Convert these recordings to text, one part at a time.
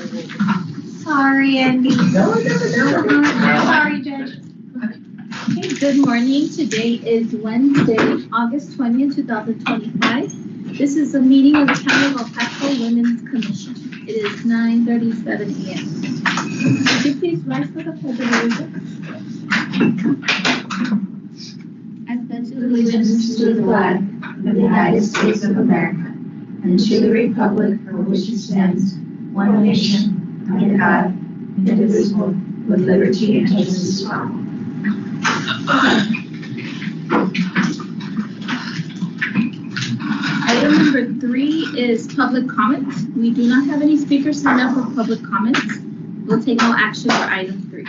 Sorry, Andy. No. Sorry, Judge. Okay, good morning. Today is Wednesday, August 20th, 2025. This is a meeting of the County of El Paso Women's Commission. It is 9:37 a.m. Would you please rise for the pledge of allegiance? I pledge allegiance to the flag of the United States of America and to the republic for which it stands, one nation, under God, indivisible, with liberty and justice for all. Item number 3 is public comments. We do not have any speakers signed up for public comments. We'll take no action for item 3.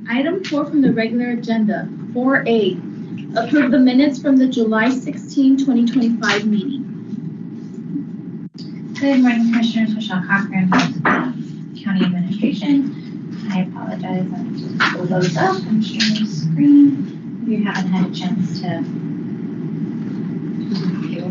Item 4 from the regular agenda, 4A, approve the minutes from the July 16, 2025 meeting. Good morning, Commissioners. Michelle Cochran with County Administration. I apologize. I'm just pull those up and share the screen. If you haven't had a chance to review.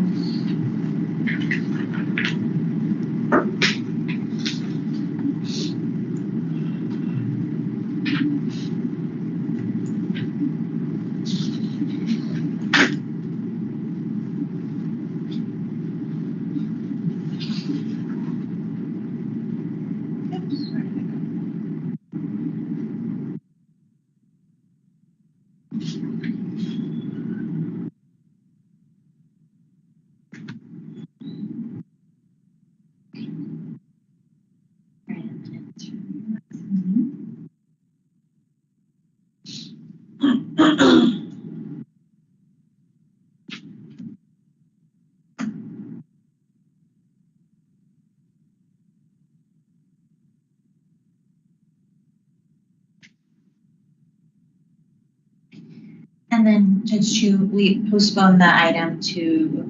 And then, Judge Chu, we postponed the item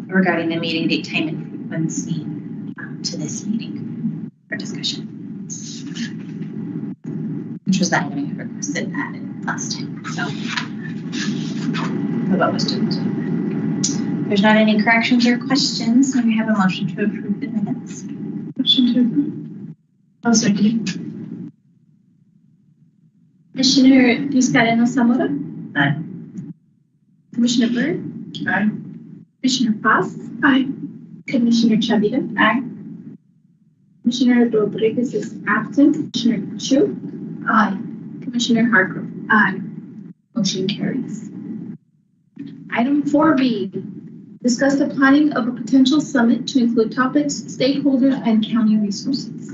regarding the meeting date, time, and frequency to this meeting for discussion, which was the item you requested added last time. So, the vote was to There's not any corrections or questions, so we have a motion to approve the minutes. Motion to approve. I'll second. Commissioner Vizcarreno Zamora? Aye. Commissioner Bird? Aye. Commissioner Paz? Aye. Commissioner Chavira? Aye. Commissioner Rodriguez is absent. Commissioner Chu? Aye. Commissioner Hargrove? Aye. Motion carries. Item 4B, discuss the planning of a potential summit to include topics, stakeholders, and county resources.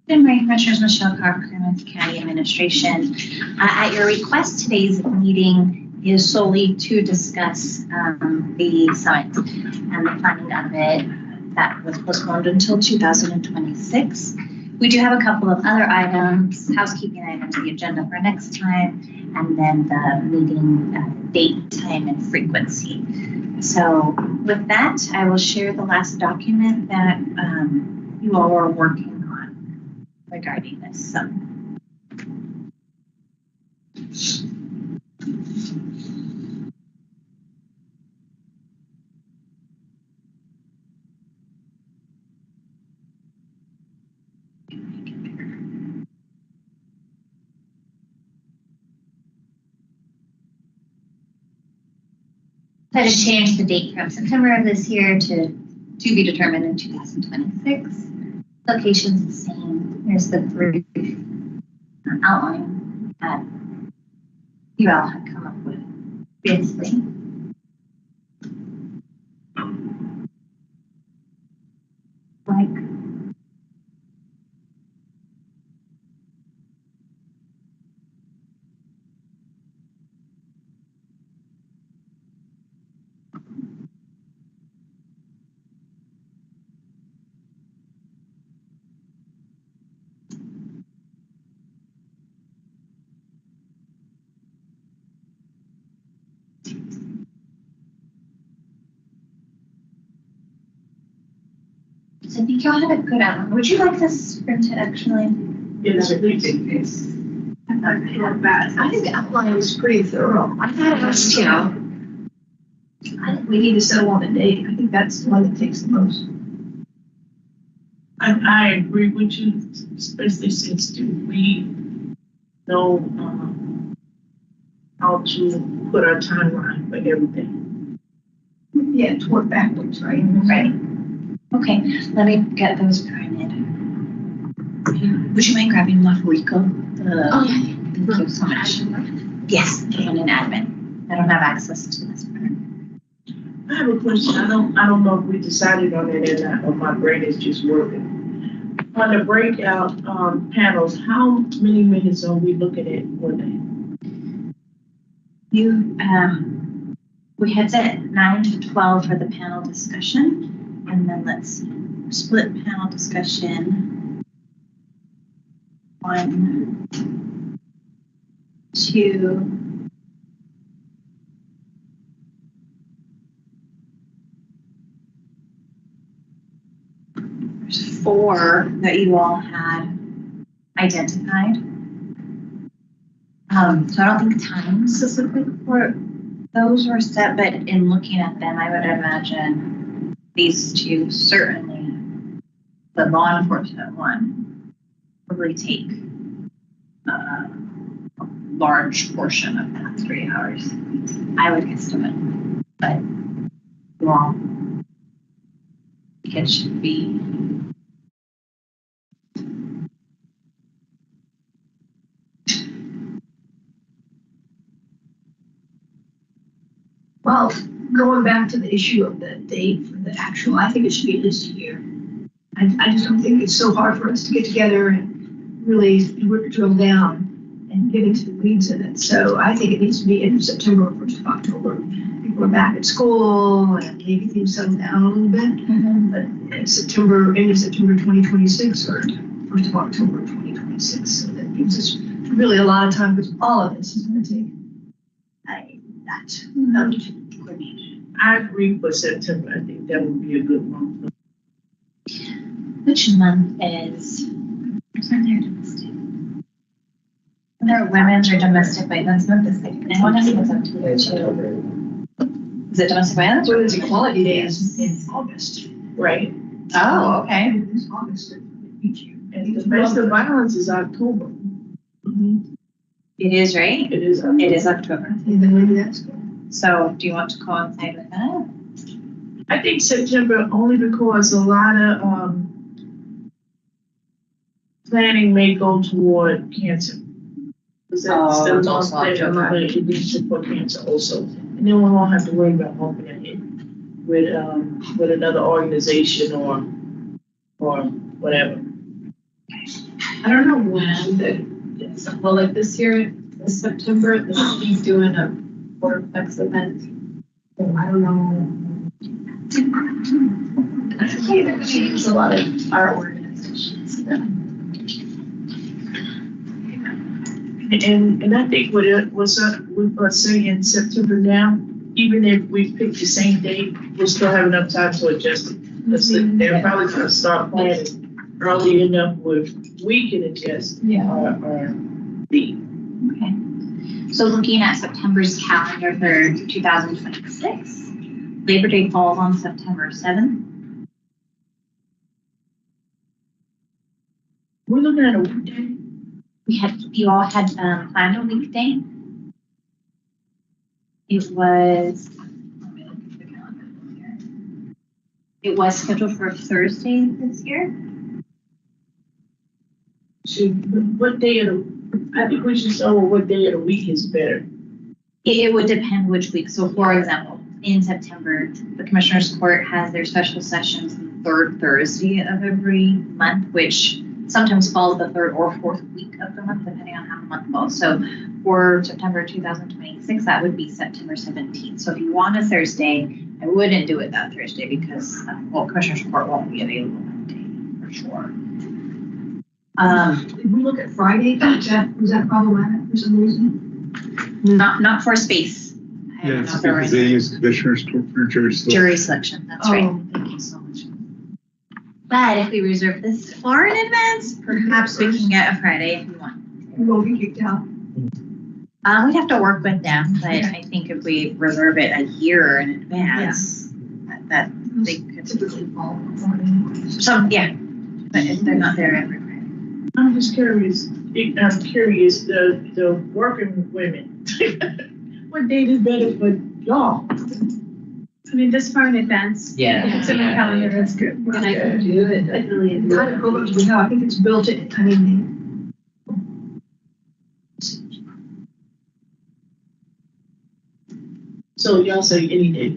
Good morning, Commissioners. Michelle Cochran with County Administration. At your request, today's meeting is solely to discuss the summit and the planning of it that was postponed until 2026. We do have a couple of other items, housekeeping items, the agenda for next time, and then the meeting date, time, and frequency. So with that, I will share the last document that you all are working on regarding this summit. I had to change the date from September of this year to be determined in 2026. Location's the same. Here's the brief outline that you all had come up with previously. So I think y'all had a good outline. Would you like this printed actually? Yes, please. I thought it was bad. I think the outline was pretty thorough. I thought it was, I think we need to settle on a date. I think that's the one that takes the most. I agree with you, especially since we know how to put our timeline for everything. Yeah, to work backwards, right? Right. Okay, let me get those printed. Would you mind grabbing La Rico? Oh, yeah. Thank you so much. Yes, the one in admin. I don't have access to this printer. I have a question. I don't know if we decided on it or not, or my brain is just working. On the breakout panels, how many minutes are we looking at one day? We had set 9 to 12 for the panel discussion, and then let's split panel discussion. 1, 2. There's 4 that you all had identified. So I don't think time specifically for those were set, but in looking at them, I would imagine these two, certainly the law enforcement one, probably take a large portion of that 3 hours. I would guesstimate, but wrong. It should be. Well, going back to the issue of the date for the actual, I think it should be at least a year. I just don't think it's so hard for us to get together and really drill down and get into the weeds of it. So I think it needs to be end of September or 1st of October. People are back at school and maybe things settle down a little bit. But it's September, end of September 2026 or 1st of October 2026. So that gives us really a lot of time because all of this is going to take coordination. I agree for September. I think that would be a good month. Which month is domestic? There women's or domestic violence month is like, I want to see what's up to Is it domestic violence? Women's Equality Day is in August. Right. Oh, okay. It's August each year. And domestic violence is October. It is, right? It is. It is October. And then maybe that's good. So do you want to coincide with that? I think September only because a lot of planning may go toward cancer. Because that's Oh, the it's month also that October. everybody should be for cancer also. And then we won't have to worry about bumping ahead with another organization or whatever. I don't know when well, like this year, this September, the city's doing a Board of Flex event. So I don't know. There's a lot of our organizations. And I think with us saying September now, even if we pick the same date, we'll still have enough time to adjust it. Because they're probably going to start planning early enough where we can adjust our date. Okay. So looking at September's calendar for 2026, Labor Day falls on September 7th. We're looking at a weekday. You all had planned a weekday. It was, let me look at the calendar this year. It was scheduled for Thursday this year. What day of the? I think we should start with what day of the week is better. It would depend which week. So for example, in September, the Commissioners Court has their special sessions the third Thursday of every month, which sometimes falls the third or fourth week of the month, depending on how the month falls. So for September 2026, that would be September 17th. So if you want a Thursday, I wouldn't do it that Thursday because, Commissioners Court won't be available that day for sure. If we look at Friday, was that problematic for some reason? Not for space. Yes, because they use Commissioners Court for jury selection. That's right. Thank you so much. But if we reserve this far in advance, perhaps we can get a Friday if we want. We won't be kicked out. We'd have to work with them, but I think if we reserve it a year in advance, that they could. Typically fall. but if they're not there every Friday. I'm just curious, the working women. What date is better for y'all? I mean, this far in advance. Yeah. If it's in the calendar, that's good. And I can do it. Kind of programs we have, I think it's built in, I mean. So y'all say any day?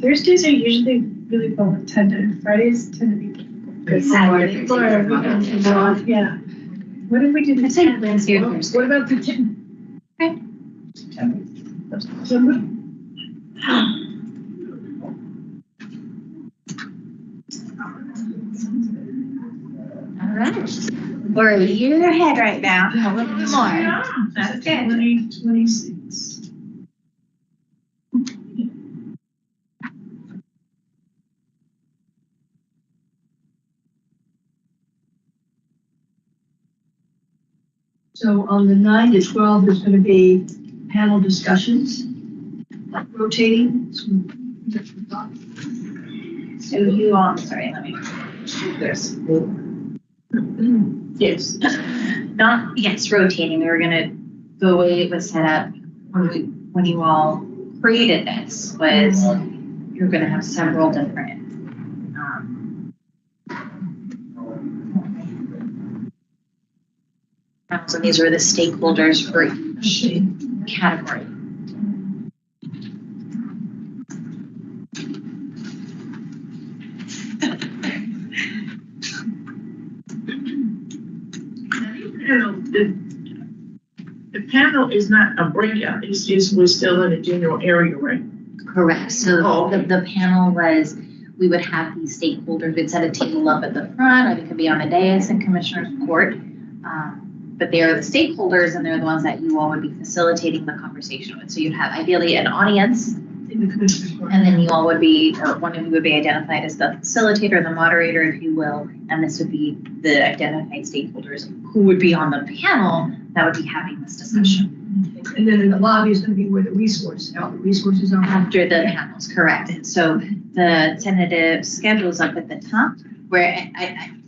Thursdays are usually really well attended. Fridays tend to be difficult. Good Friday. Or weekends are more, yeah. What if we do the I'd say 10th? Wednesday or Thursday. What about the 10th? September? All right. We're a year ahead right now, a little bit more. That's good. 2026. So on the 9 to 12, there's going to be panel discussions, like rotating. So you all, sorry, let me. Yes. Yes. Not, yes, rotating. We were gonna, the way it was set up when you all created this was you're gonna have several different so these are the stakeholders for each category. The panel is not a breakout, it's just, we're still in a general area, right? Correct. So Oh, okay. the panel was, we would have these stakeholders, we'd set a table up at the front, or they could be on the dais in Commissioner's Court. But they are the stakeholders and they're the ones that you all would be facilitating the conversation with. So you'd have ideally an audience, In the Commissioner's Court. and then you all would be, or one of you would be identified as the facilitator, the moderator, if you will, and this would be the identified stakeholders who would be on the panel that would be having this discussion. And then in the lobby is going to be where the resources are. After the panels, correct. And so the tentative schedule is up at the top, where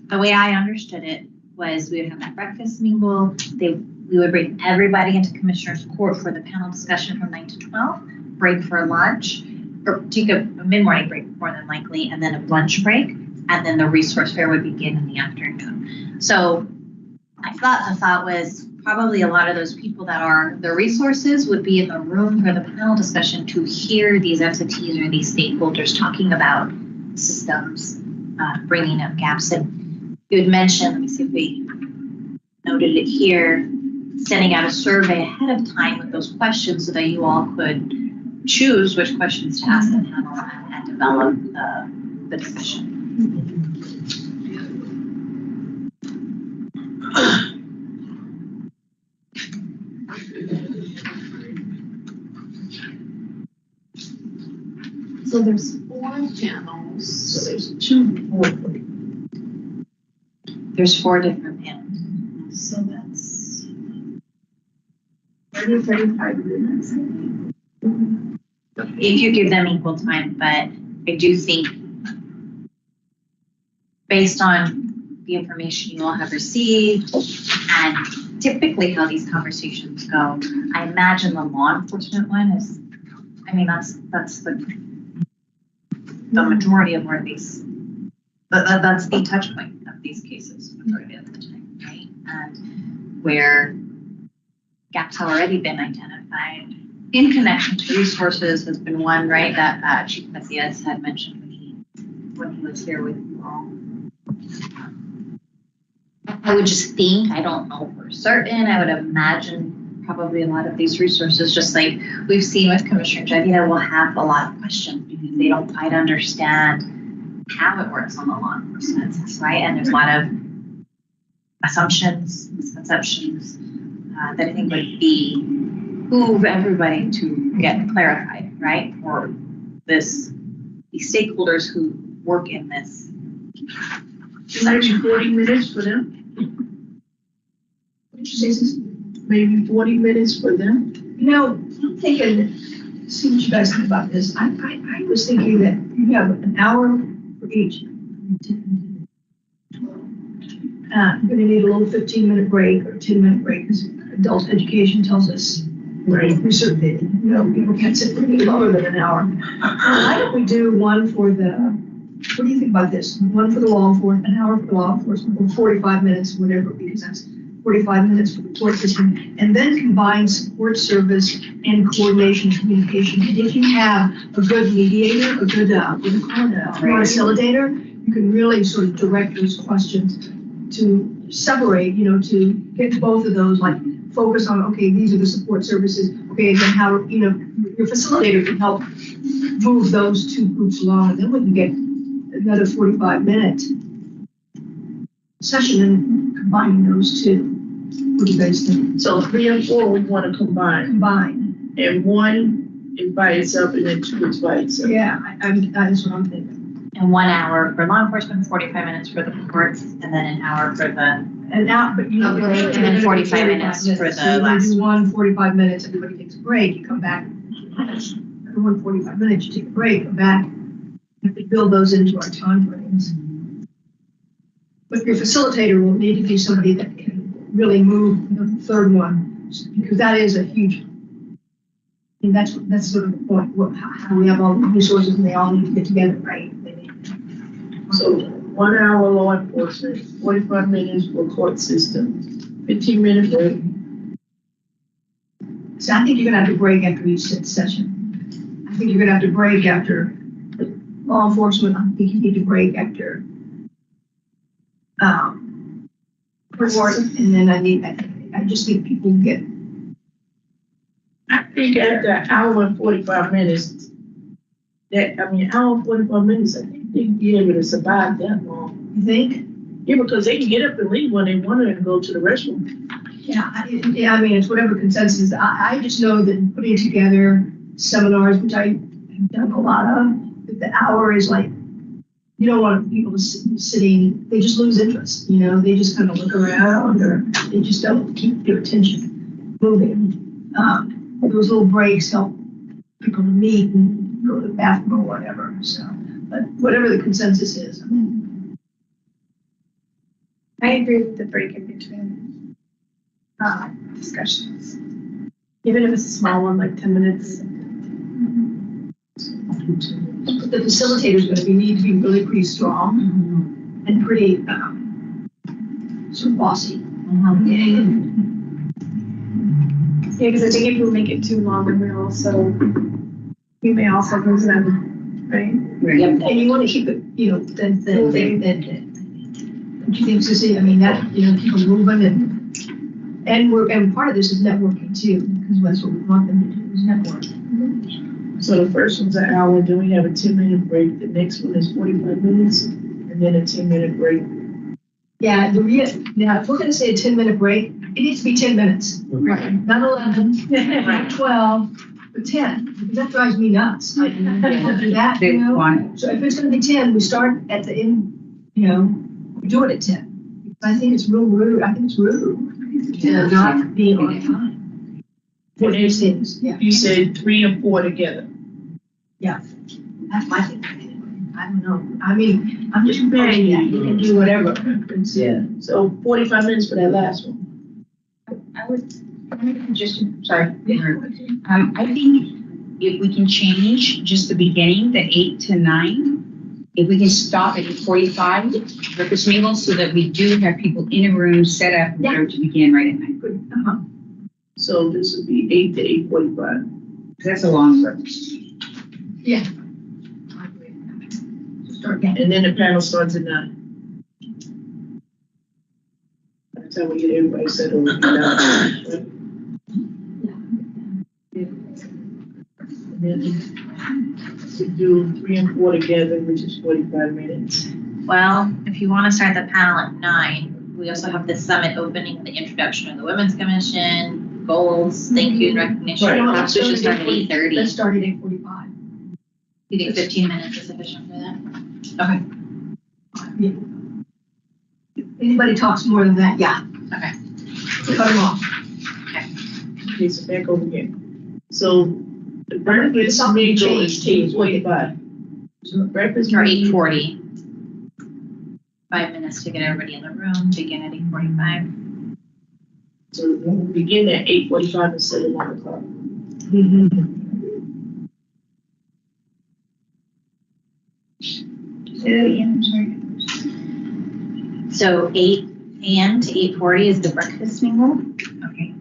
the way I understood it was we would have that breakfast mingle. We would bring everybody into Commissioner's Court for the panel discussion from 9 to 12, break for lunch, or take a mid-morning break more than likely, and then a lunch break, and then the resource fair would begin in the afternoon. So I thought the thought was probably a lot of those people that are the resources would be in the room for the panel discussion to hear these entities or these stakeholders talking about systems, bringing up gaps. And you had mentioned, let me see if we noted it here, sending out a survey ahead of time with those questions so that you all could choose which questions to ask the panel and develop the discussion. So there's 4 channels. So there's 2 more. There's 4 different panels. So that's 35 minutes. If you give them equal time, but I do think based on the information you all have received and typically how these conversations go, I imagine the law enforcement one is, I mean, that's the majority of where these, that's the touch point of these cases, majority of the time, right? And where gaps have already been identified in connection to resources has been one, right, that Chief Macias had mentioned when he was here with you all. I would just think, I don't know for certain, I would imagine probably a lot of these resources, just like we've seen with Commissioner Jevita, will have a lot of questions because they don't quite understand how it works on the law enforcement side, right? And there's a lot of assumptions, misconceptions that I think would behoove everybody to get clarified, right? For these stakeholders who work in this. Maybe 40 minutes for them? Maybe 40 minutes for them? You know, I'm thinking, see what you guys think about this. I was thinking that you have an hour for each. 20 You're gonna need a little 15-minute break or 10-minute break, because adult education tells us, Right. research that, people can't sit for any longer than an hour. Why don't we do one for what do you think about this? One for the law enforcement, an hour for the law enforcement, or 45 minutes, whatever, because that's 45 minutes for the court system, and then combine support service and coordination communication. And if you have a good mediator, a good, what do you call it, a facilitator, you can really sort of direct those questions to separate, to get both of those, like focus on, okay, these are the support services, okay, and then how, your facilitator can help move those two groups along, and then we can get another 45-minute session and combining those two. What do you guys think? So 3 and 4 we want to combine, Combine. and 1 is by itself, and then 2 is by itself. Yeah, that is what I'm thinking. And 1 hour for law enforcement, 45 minutes for the courts, and then an hour for the, And now, but you know, Okay, and then 45 minutes for the So you last do 45 minutes, everybody takes a break, you come back. Everyone 45 minutes, you take a break, come back. We have to build those into our time frames. But your facilitator will need to be somebody that can really move the third one, because that is a huge, that's sort of the point, how we have all the resources and they all need to get together, right? So 1 hour law enforcement, 45 minutes for court system, 15-minute break. So I think you're gonna have to break after each session. I think you're gonna have to break after law enforcement. I think you need to break after court, and then I just think people get. I think after an hour and 45 minutes, hour and 45 minutes, I think they can be able to survive that long. You think? Yeah, because they can get up and leave when they want to and go to the restroom. Yeah, I mean, it's whatever consensus. I just know that putting together seminars, which I have done a lot of, that the hour is like, you don't want people to sitting, they just lose interest, they just kind of look around, or they just don't keep their attention moving. Those little breaks help people to meet and go to the bathroom or whatever, so, but whatever the consensus is. I agree with the break in between discussions. Even if it's a small one, like 10 minutes. The facilitator is going to need to be really pretty strong and pretty sort of bossy. Yeah, because I think if we make it too long, then we may also lose them, right? Yep. And you want to keep it, don't you think, Sissy? I mean, that, keep them moving and part of this is networking too, because that's what we want them to do, is network. So the first one's an hour, then we have a 10-minute break. The next one is 45 minutes, and then a 10-minute break. Yeah, now if we're going to say a 10-minute break, it needs to be 10 minutes. Right. Not 11, not 12, but 10, because that drives me nuts. I can't do that, So if it's going to be 10, we start at the end, we do it at 10. I think it's real rude. I think it's rude to not be on time. For these things, yeah. You said 3 and 4 together. That's my thing. I don't know. I mean, I'm just saying that you can do whatever. Yeah. So 45 minutes for that last one. I would just, sorry. I think if we can change just the beginning, the 8 to 9, if we can stop at 45, Purpose Mingle, so that we do have people in a room set up and ready to begin right at 9. So this would be 8 to 8:45. That's a long purpose. Yeah. Start again. And then the panel starts at 9. By the time we get everybody settled. And then we do 3 and 4 together, which is 45 minutes. well, if you want to start the panel at 9, we also have the summit opening, the introduction of the Women's Commission, goals, thank you and recognition. Right. Perhaps we should start at 8:30. Let's start at 8:45. You think 15 minutes is sufficient for that? Okay. Anybody talks more than that, yeah. Okay. Cut them off. Okay, so back over here. So the breakfast mingle is 8:45. So breakfast Or mingle 8:40. 5 minutes to get everybody in the room, begin at 8:45. So we'll begin at 8:45 instead of 9 o'clock. Say that again, I'm sorry. So 8 a.m. to 8:40 is the breakfast mingle. Okay.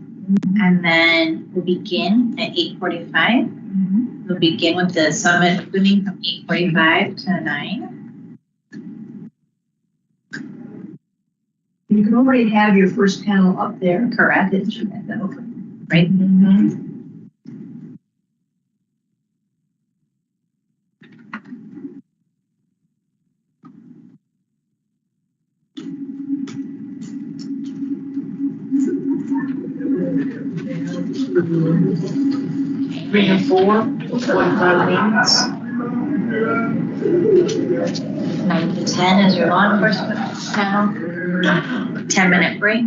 And then we'll begin at 8:45. We'll begin with the summit opening from 8:45 to 9. You can already have your first panel up there. Correct. Right? Three and four, 45 minutes. 9 to 10 is your law enforcement panel. 10-minute break.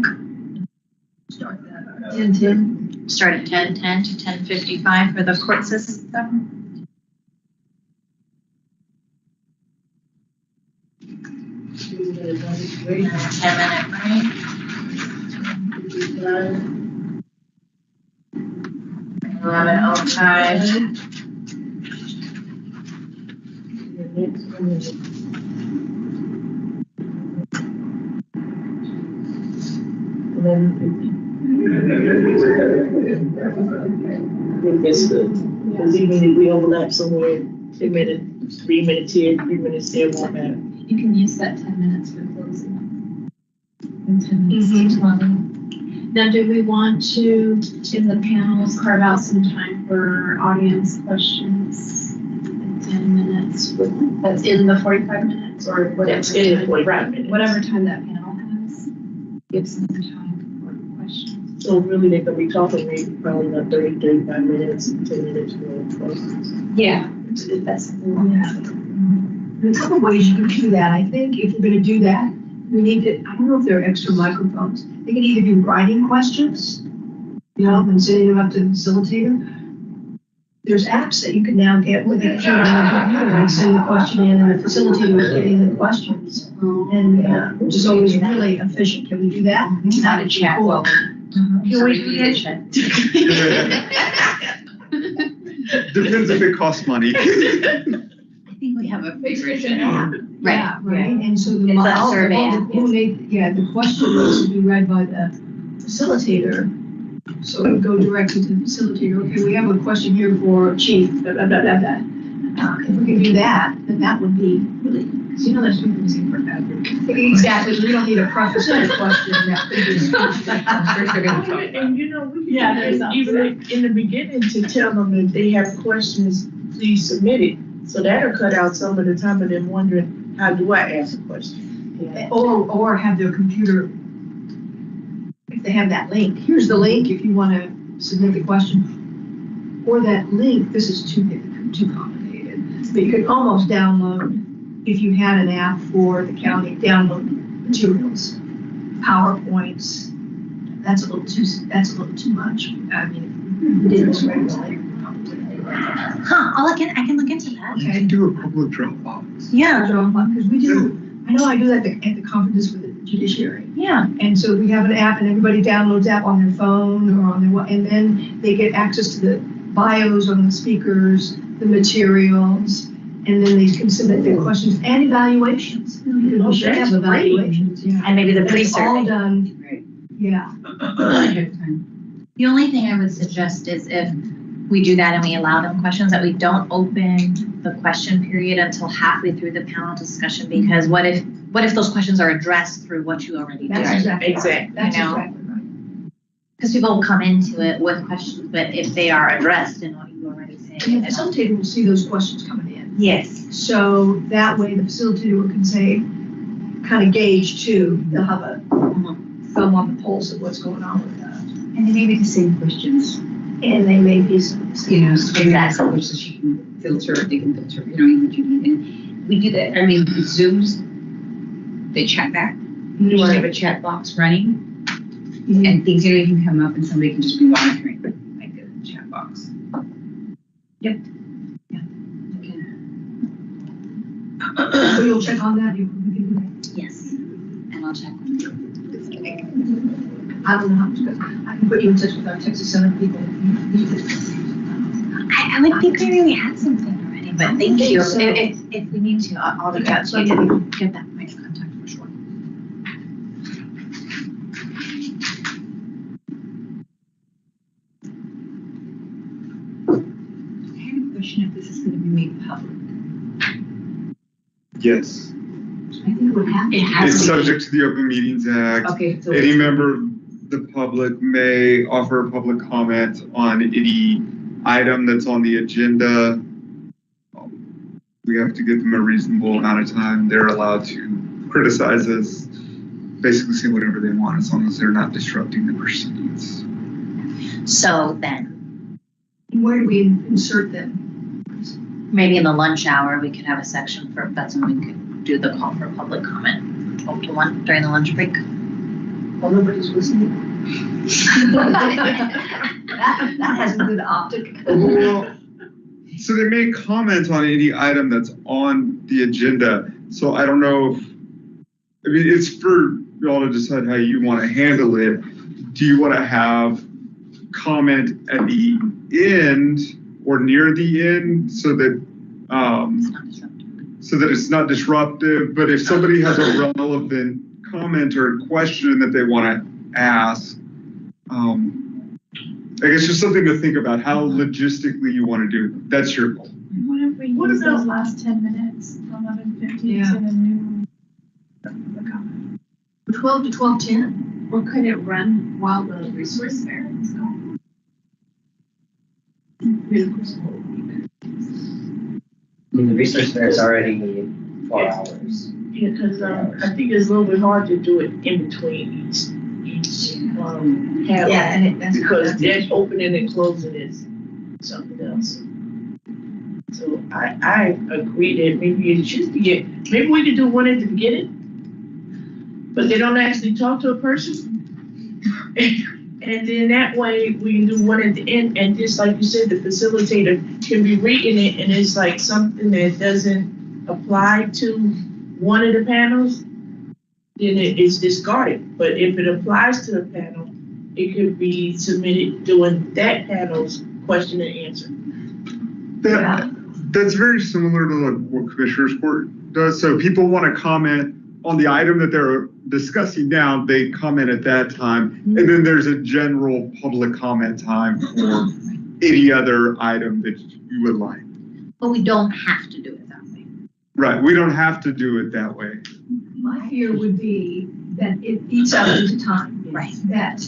10:10. Start at 10:10 to 10:55 for the court system. Wait. 10-minute break. We'll have an L5. That's good. Because even if we overlap somewhere, 2 minutes, 3 minutes here, 3 minutes there, won't matter. You can use that 10 minutes for closing. And 10 minutes to lobbying. Now, do we want to, in the panels, carve out some time for audience questions? 10 minutes, that's in the 45 minutes or whatever. That's in 45 minutes. Whatever time that panel has, give some time for questions. So really, they're gonna be talking maybe probably about 30, 35 minutes, 10 minutes for questions. Yeah. That's. There's a couple ways you can do that. I think if we're gonna do that, we need to, I don't know if there are extra microphones. They can either be writing questions, you know, and sending them up to the facilitator. There's apps that you can now get with a computer and send the question in, and the facilitator is getting the questions. And which is always really efficient. Can we do that? It's not a chat. Cool. Can we do that? Depends if it costs money. I think we have a It's app. Right. Yeah, right, and so the. It's a survey app. The question needs to be read by the facilitator. So we go directly to the facilitator, okay, we have a question here for chief, blah, blah, blah, blah, blah. If we can do that, then that would be really, Because you know that's confusing for that. exactly, we don't need a preface to the question, that could just. And you know, we Yeah, can there's even in the beginning to tell them if they have questions, please submit it. So that'll cut out some of the time of them wondering, how do I ask a question? Or have their computer, if they have that link, here's the link if you want to submit the question. Or that link, this is too complicated, but you could almost download, if you had an app for the county, download materials, PowerPoints. That's a little too much. I mean, we did this regularly. Huh, I can look into that. You can do a public Dropbox. Yeah, Because we do, I know I do that at the conferences for the judiciary. yeah. And so we have an app and everybody downloads the app on their phone or on their, and then they get access to the bios on the speakers, the materials, and then they can submit their questions and evaluations. Because we should have evaluations, yeah. And maybe the And it's all pre-survey. done, yeah. The only thing I would suggest is if we do that and we allow them questions, that we don't open the question period until halfway through the panel discussion, because what if those questions are addressed through what you already That's did? exactly right. Exactly. That's You know? exactly right. Because people will come into it with questions, but if they are addressed in what you already said. And the facilitator will see those questions coming in. Yes. So that way the facilitator can say, kind of gauge too, they'll have a thumb on the pulse of what's going on with that. And they may be the same questions, And they may be some. you know, so maybe that's a question she can filter, they can filter, you know, what you need. And we do that, I mean, with Zooms, they chat back. We just have a chat box running, and things, you know, can come up and somebody can just be monitoring, like the chat box. Yep. Yeah. Okay. So you'll check on that? You can do that? Yes. I don't know how much, but I can put you in touch with our Texas Center people. I would think we really had something already, but thank you. So. If we need to, I'll reach out to you to get that point of contact for sure. I have a question if this is going to be made public. Yes. I think it would have. It has It's to be. subject to the Open Meetings Act. Okay, so. Any member of the public may offer a public comment on any item that's on the agenda. We have to give them a reasonable amount of time. They're allowed to criticize us, basically say whatever they want, as long as they're not disrupting the proceedings. So then, Where do we insert them? maybe in the lunch hour, we could have a section for, that's when we could do the call for public comment. 12 to 1 during the lunch break. Well, nobody's listening. That has a good optic. Well, so they may comment on any item that's on the agenda. So I don't know if, I mean, it's for y'all to decide how you want to handle it. Do you want to have comment at the end or near the end so that It's not disruptive. it's not disruptive? But if somebody has a relevant comment or question that they want to ask, I guess just something to think about how logistically you want to do it. That's your goal. What if we What use about- those last 10 minutes, 11:50 Yeah. to the new? the comment? 12 to 12:10. Or could it run while the resource fair is going? The research fair is already 4 hours. Yeah, because I think it's a little bit hard to do it in between each panel. Yeah, and that's Because that opening and closing is something else. So I agree that maybe it should be, maybe we could do one at the beginning, but they don't actually talk to a person. And then that way we can do one at the end, and just like you said, the facilitator can be reading it, and it's like something that doesn't apply to one of the panels, then it's discarded. But if it applies to the panel, it could be submitted during that panel's question and answer. That's very similar to like what Commissioner's Court does. So people want to comment on the item that they're discussing now, they comment at that time. And then there's a general public comment time for any other item that you would like. But we don't have to do it that way. Right, we don't have to do it that way. My fear would be that it eats out into time. Right. That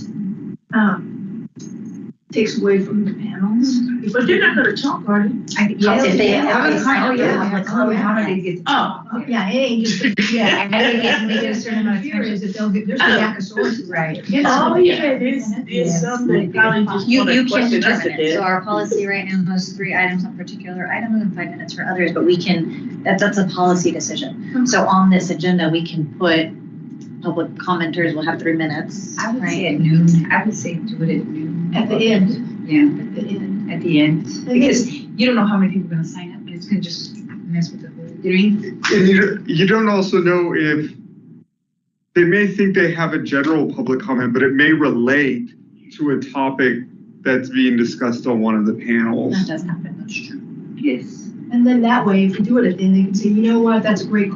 takes away from the panels. But they're not gonna talk, are they? I think if they yeah, have a yeah, comment, yeah, public comment, How do they get? Oh, Yeah, it ain't just, yeah, and then they get to make a certain amount of time that they'll get, there's the Yakisources. Right. oh, yeah, there's some that probably just You wanna can question us to determine it. So death. our policy right now is 3 items on particular item and 5 minutes for others, but we can, that's a policy decision. So on this agenda, we can put public commenters will have 3 minutes. I would right? say at noon. I would say do it at noon. At the end, Yeah, at the end. at the end. Because you don't know how many people are gonna sign up, and it's gonna just mess with the whole, you know? And you don't also know if, they may think they have a general public comment, but it may relate to a topic that's being discussed on one of the panels. That does happen, that's true. Yes. And then that way, if you do it at the end, they can say, you know what, that's a great,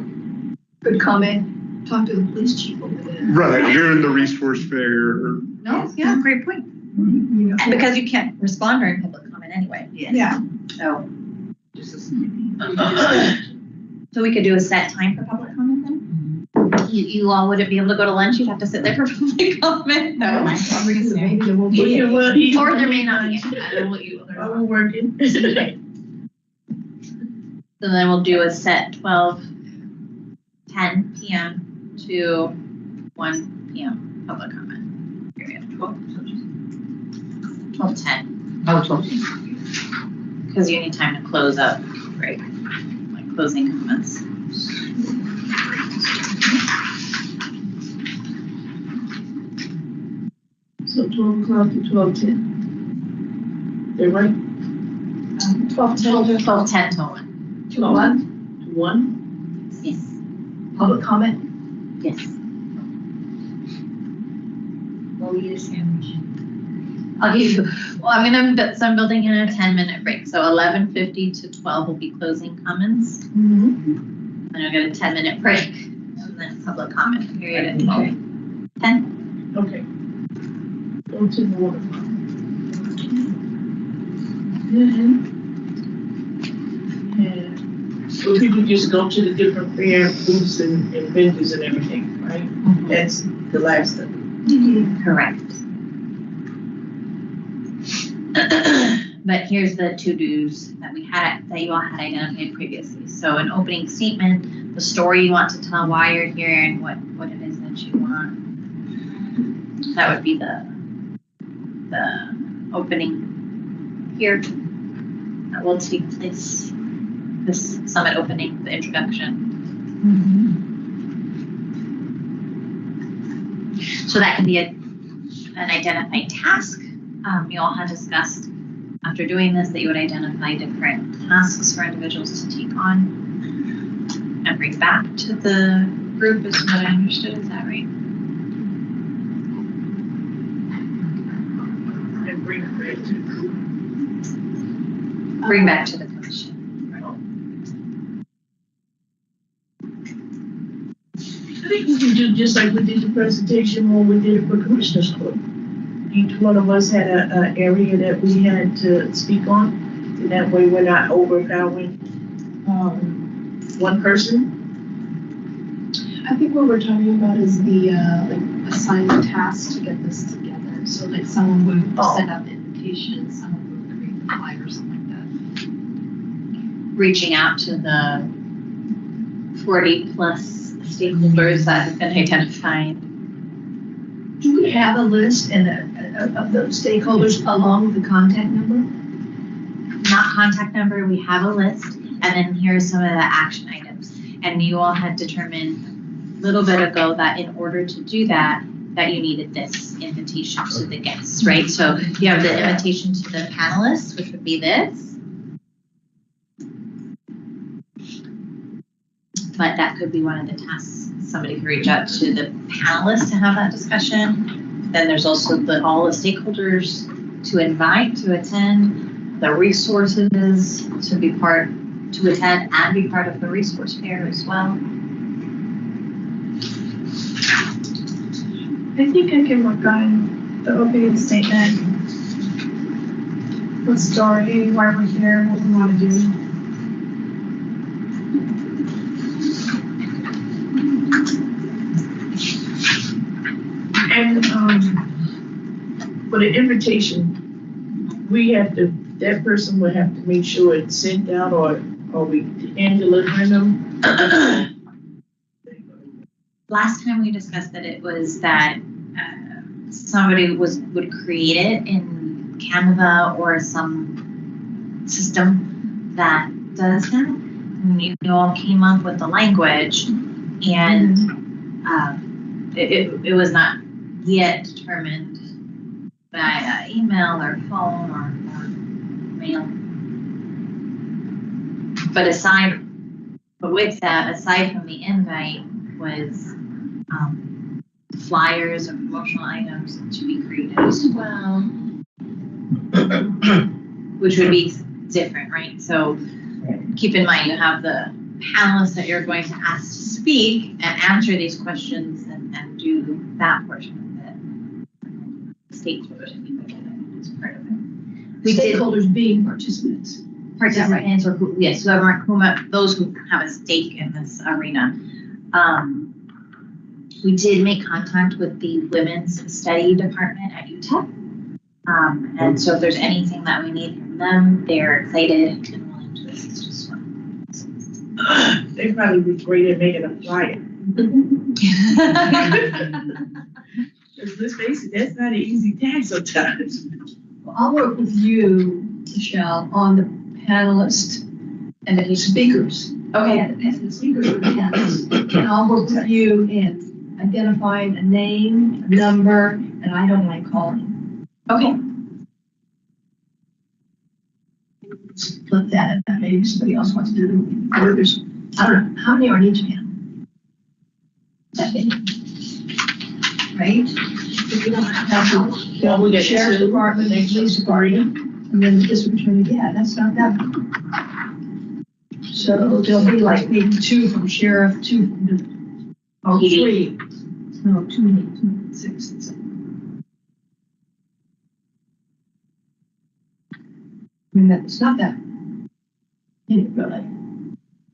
good comment. Talk to the police chief over there. Right, during the resource fair. No, yeah, great point. You know, And because you can't respond during public comment anyway, Yeah. so. Just a So we could do a set time for public comment then? You all wouldn't be able to go to lunch, you'd have to sit there for public comment? No. Maybe there won't be. Yeah, well, he- Or there may not be. Oh, we're working. So then we'll do a set 10 PM to 1 PM public comment. Period. 12:10, Oh, 12. because you need time to close up, right? Like closing comments. So 12 o'clock to 12:10. They're right? 12:10 12:10 to 1. to 1, To 1? Yes. public comment. Yes. Well, I'll eat a sandwich. I'll give you, well, I'm building in a 10-minute break, so 11:50 to 12 will be closing comments. Mm-hmm. Then I'll get a 10-minute break, and then public comment period at 12. 10? Okay. Go to the water. Yeah. So people just go to the different fair booths and vendors and everything, right? That's the last of it. Correct. But here's the to-dos that you all had identified previously. So an opening statement, the story you want to tell, why you're here, and what it is that you want. That would be the opening here that will take place. This summit opening, the introduction. So that can be an identified task. You all had discussed after doing this that you would identify different tasks for individuals to take on and bring back to the group is what I understood. Is that right? And bring it back to the group. Bring back to the commission. I think we can do just like we did the presentation when we did it for Commissioners Court. Each one of us had an area that we had to speak on, and that way we're not overpowering one person. I think what we're talking about is the, like, assigning tasks to get this together. So like someone would set up invitations, someone would create the flyer or something like that. Reaching out to the 40+ stakeholders that have been identified. Do we have a list of those stakeholders along with the contact number? Not contact number, we have a list, and then here's some of the action items. And you all had determined a little bit ago that in order to do that you needed this invitation to the guests, right? So you have the invitation to the panelists, which would be this. But that could be one of the tasks. Somebody could reach out to the panelists to have that discussion. Then there's also all the stakeholders to invite, to attend, the resources to attend and be part of the resource fair as well. I think I can work on the opening statement. The story, why we're here, what we want to do. And for the invitation, that person would have to make sure it's sent out, or are we hand delivering them? Last time we discussed that it was that somebody would create it in Canva or some system that does that. And you all came up with the language, and it was not yet determined by email or phone or mail. But with that, aside from the invite, was flyers or promotional items to be created as well, which would be different, right? So keep in mind you have the panelists that you're going to ask to speak and answer these questions and do that portion of it. Stakeholders, I think, is part of it. Stakeholders being participants. Participants, or whoever, those who have a stake in this arena. We did make contact with the women's study department at UTEP. And so if there's anything that we need from them, they're excited and willing to assist as well. They probably be great at making a flyer. Because let's face it, that's not an easy task sometimes. Well, I'll work with you, Michelle, on the panelists and the speakers. Okay. And the speakers are the panelists. And I'll work with you in identifying a name, a number, and I don't mind calling. Okay. Flip that, and maybe somebody else wants to do it. Or there's, I don't know, how many are in each panel? That many. Right? We don't have to, Yeah, we the got sheriff's two. department, the police department, and then the district attorney, yeah, that's not that. So there'll be like maybe 2 from sheriff, 2 from, oh, 3. No, 2, 6. I mean, that's not that. Really.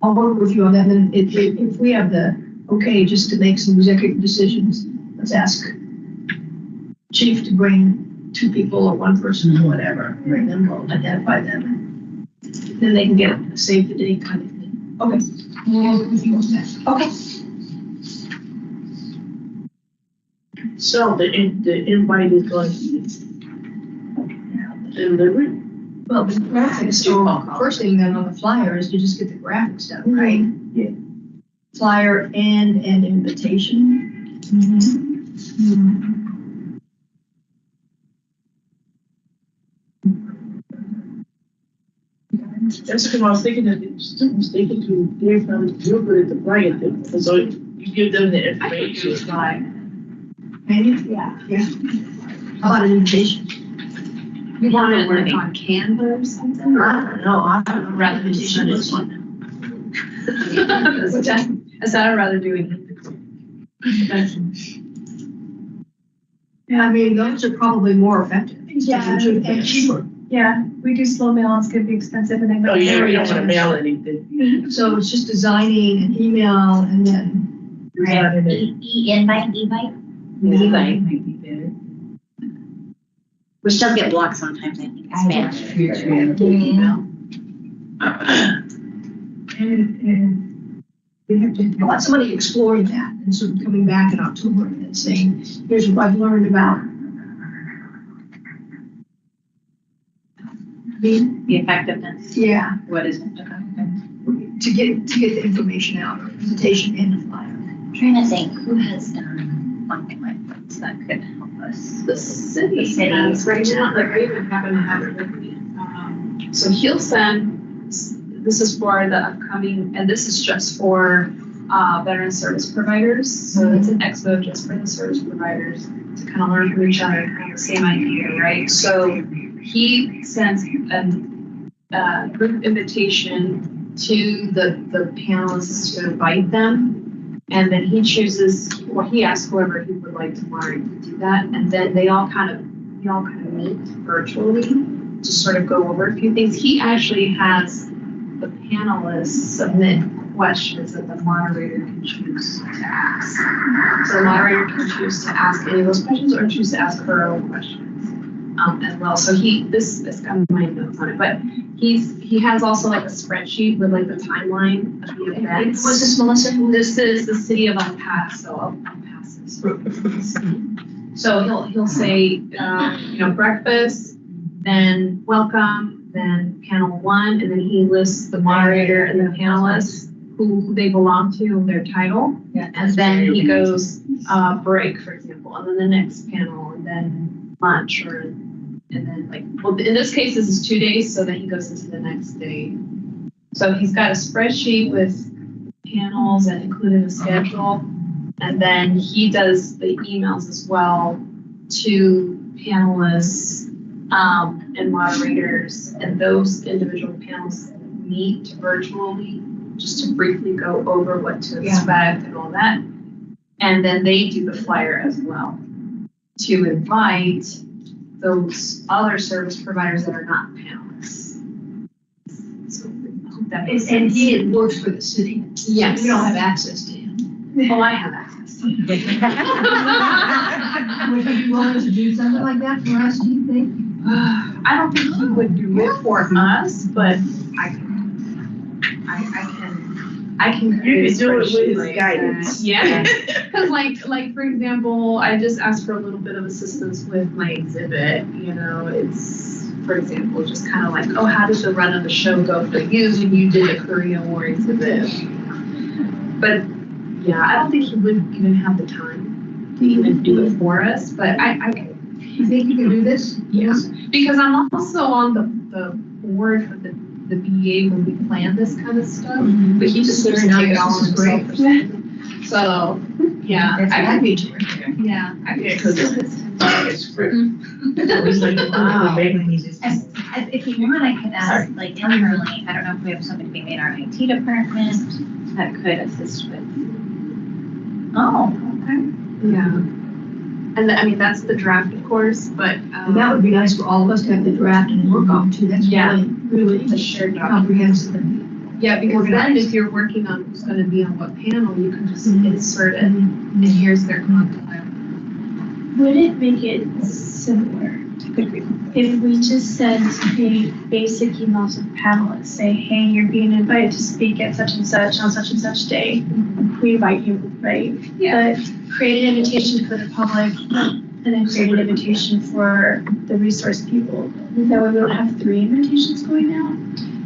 I'll work with you on that, and then if we have the, okay, just to make some executive decisions, let's ask chief to bring 2 people or 1 person or whatever, bring them, we'll identify them. Then they can get a save the date kind of thing. Okay. We'll work with you on that. Okay. So the invite is going to be delivered? Well, the graphics, so first thing then on the flyer is to just get the graphics done, right? Yeah. Flyer and an invitation. That's because I was thinking that the students, they can do, they're probably real good at the flyer thing, so you give them the information. Maybe, yeah. How about an invitation? You want it like on Canva or something? I don't know, rather than send this one. Which I said I'd rather do it. Yeah, I mean, those are probably more effective. Yeah, And cheaper. Yeah, we do slow mail, it's gonna be expensive and then. Oh, yeah, we don't want to mail anything. So it's just designing an email and then. Invite. Might be better. Which does get blocked sometimes, I think, it's spam. And we have to, I want somebody exploring that and sort of coming back in October and saying, here's what I've learned about. The effectiveness, Yeah, what is it? to get the information out, presentation and the flyer. I'm trying to think, who has done something like this that could help us? The city The city. has right now, like I even happen to have it with me. So he'll send, this is for the upcoming, and this is just for veteran service providers. So it's an expo just for the service providers to kind of learn from each other, kind of the same idea, right? So he sends a group invitation to the panelists to invite them. And then he chooses, or he asks whoever he would like tomorrow to do that. And then we all kind of meet virtually to sort of go over a few things. He actually has the panelists submit questions that the moderator can choose to ask. So the moderator can choose to ask any of those questions or choose to ask her own questions as well. So this got my notes on it, but he has also like a spreadsheet with like the timeline of the events. Was this Melissa? This is the city of El Paso. El Paso. So he'll say, breakfast, then welcome, then panel 1, and then he lists the moderator and the panelists who they belong to, their title. Yeah. And then he goes break, for example, and then the next panel, and then lunch, and then in this case, this is 2 days, so then he goes into the next day. So he's got a spreadsheet with panels and including a schedule. And then he does the emails as well to panelists and moderators, and those individual panels meet virtually just to briefly go over what to expect and all that. And then they do the flyer as well to invite those other service providers that are not panelists. So I hope that makes sense. And he works for the city. Yes. We don't have access to him. Oh, I have access to it. Would you be willing to do something like that for us, do you think? I don't think he would do it for us, but I can You create can do it with spreadsheet his like guidance. that. Yeah, because like for example, I just asked for a little bit of assistance with my exhibit. It's, for example, just kind of like, oh, how did the run of the show go for you when you did the Korean War exhibit? But yeah, I don't think he would even have the time to even do it for us. But You think you can do this? yes, because I'm also on the board for the BA when we plan this kind of stuff. But he just Very doesn't take it nice. all on This is himself. So, yeah, That'd be terrific. yeah, I Yeah, because a script. Wow. If you want, I could ask, like, internally, I don't know if we have somebody maybe in our IT department that could assist with. Oh, okay. Yeah. And I mean, that's the draft, of course, but. And that would be nice for all of us to have the draft and work on too. That's Yeah. really The shared document. comprehensive. Yeah, because then if you're working on who's gonna be on what panel, you can just insert it, and here's their content. Would it make it simpler if we just send a basic email to the panelists, say, hey, you're being invited to speak at such and such on such and such day. We invite you, right? Yeah. But create an invitation for the public and then create an invitation for the resource people. That way we don't have 3 invitations going out.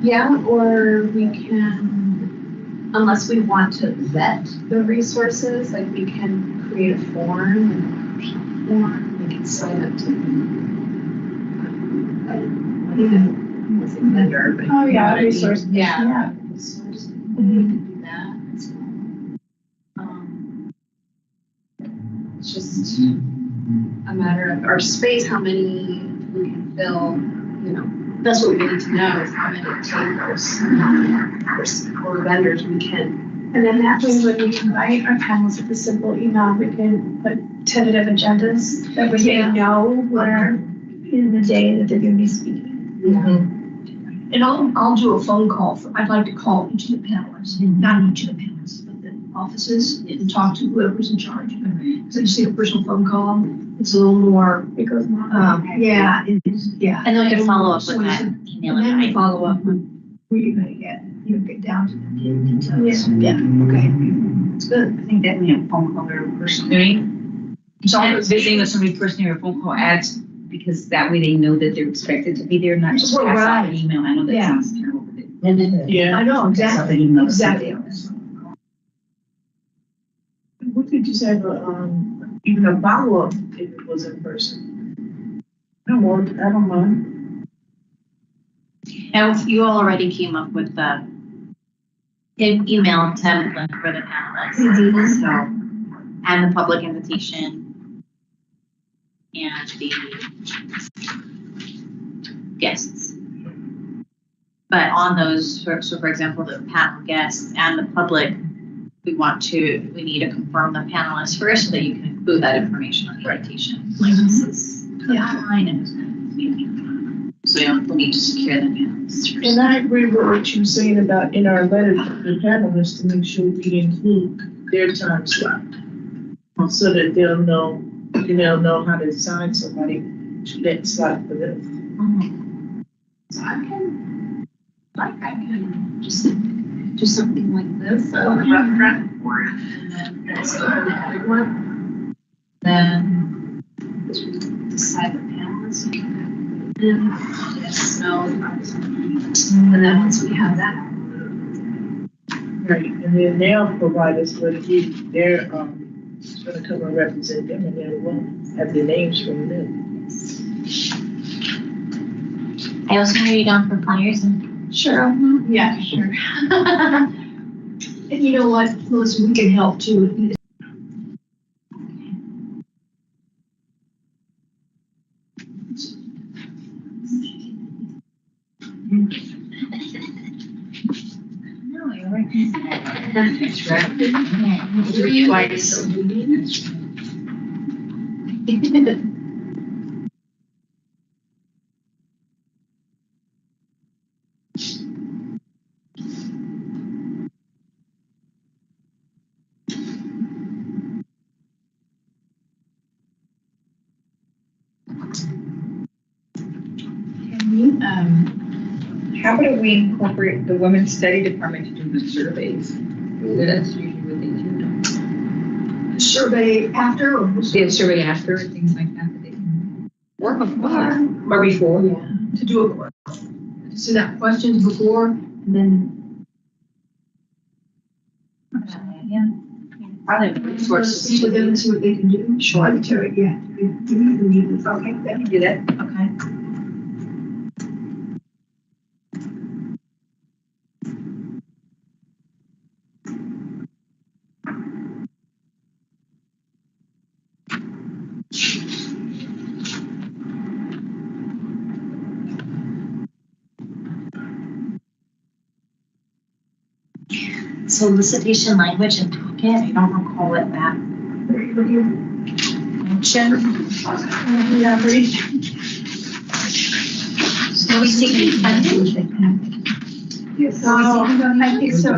Yeah, or we can, unless we want to vet the resources, like we can create a form and we can sign up to. Vendor, but Oh, yeah, you know what I mean? resource. Yeah. Resource. We can do that. It's just a matter of our space, how many we can fill, you know. That's what we need to know is how many tables or vendors we can. And then that way, when we invite our panelists with a simple email, we can put tentative agendas that way they know where in the day that they're going to be speaking. And I'll do a phone call. I'd like to call each of the panelists, not each of the panelists, but the offices and talk to whoever's in charge. So you see a personal phone call, it's a little more, It goes more. yeah, it is, yeah. And then we can follow up with that email. And then we invite. follow up when we're gonna get down to the details. Yeah, okay. It's good. I think that we have phone call or person meeting. So visiting with somebody personally or phone call adds, because that way they know that they're expected to be there, not just Well, pass out right. an email. I know that Yeah. sounds terrible. But And then, Yeah. I know, Something exactly, you know. exactly. We could just have even a follow-up if it was in person. I don't mind. And you already came up with the email template for the panelists, so, and the public invitation, and the guests. But on those, so for example, the panel guests and the public, we need to confirm the panelists first so that you can include that information on the invitation. Like this is the outline and who's going to be speaking. So we need to secure the panelists first. And I agree with what you're saying about in our letter to the panelists to make sure we include their time slot. So that they'll know how to assign somebody to that slot for them. So I can just do something like this, a rough draft for it, and then it's open to everyone. Then decide the panelists. And yes, no, and then once we have that. Right, and then they'll provide us with they're gonna come and represent them, and then we'll have the names from them. I also know you down for flyers and. Sure. Yeah, sure. And you know what, Melissa, we can help too. No, you're right. That's right. Twice. How about we incorporate the women's study department to do the surveys? That's usually what they do. Survey after or? Yeah, survey after, things like that they can. Or before. Or before. Yeah, to do a, to send out questions before and then. Yeah. Probably resources. See what them, see what they can do. Sure. Yeah. We need this. Okay, I can do that. Okay. solicitation language and packet. I don't recall what that mentioned. Are we taking funding? Yes. I think so.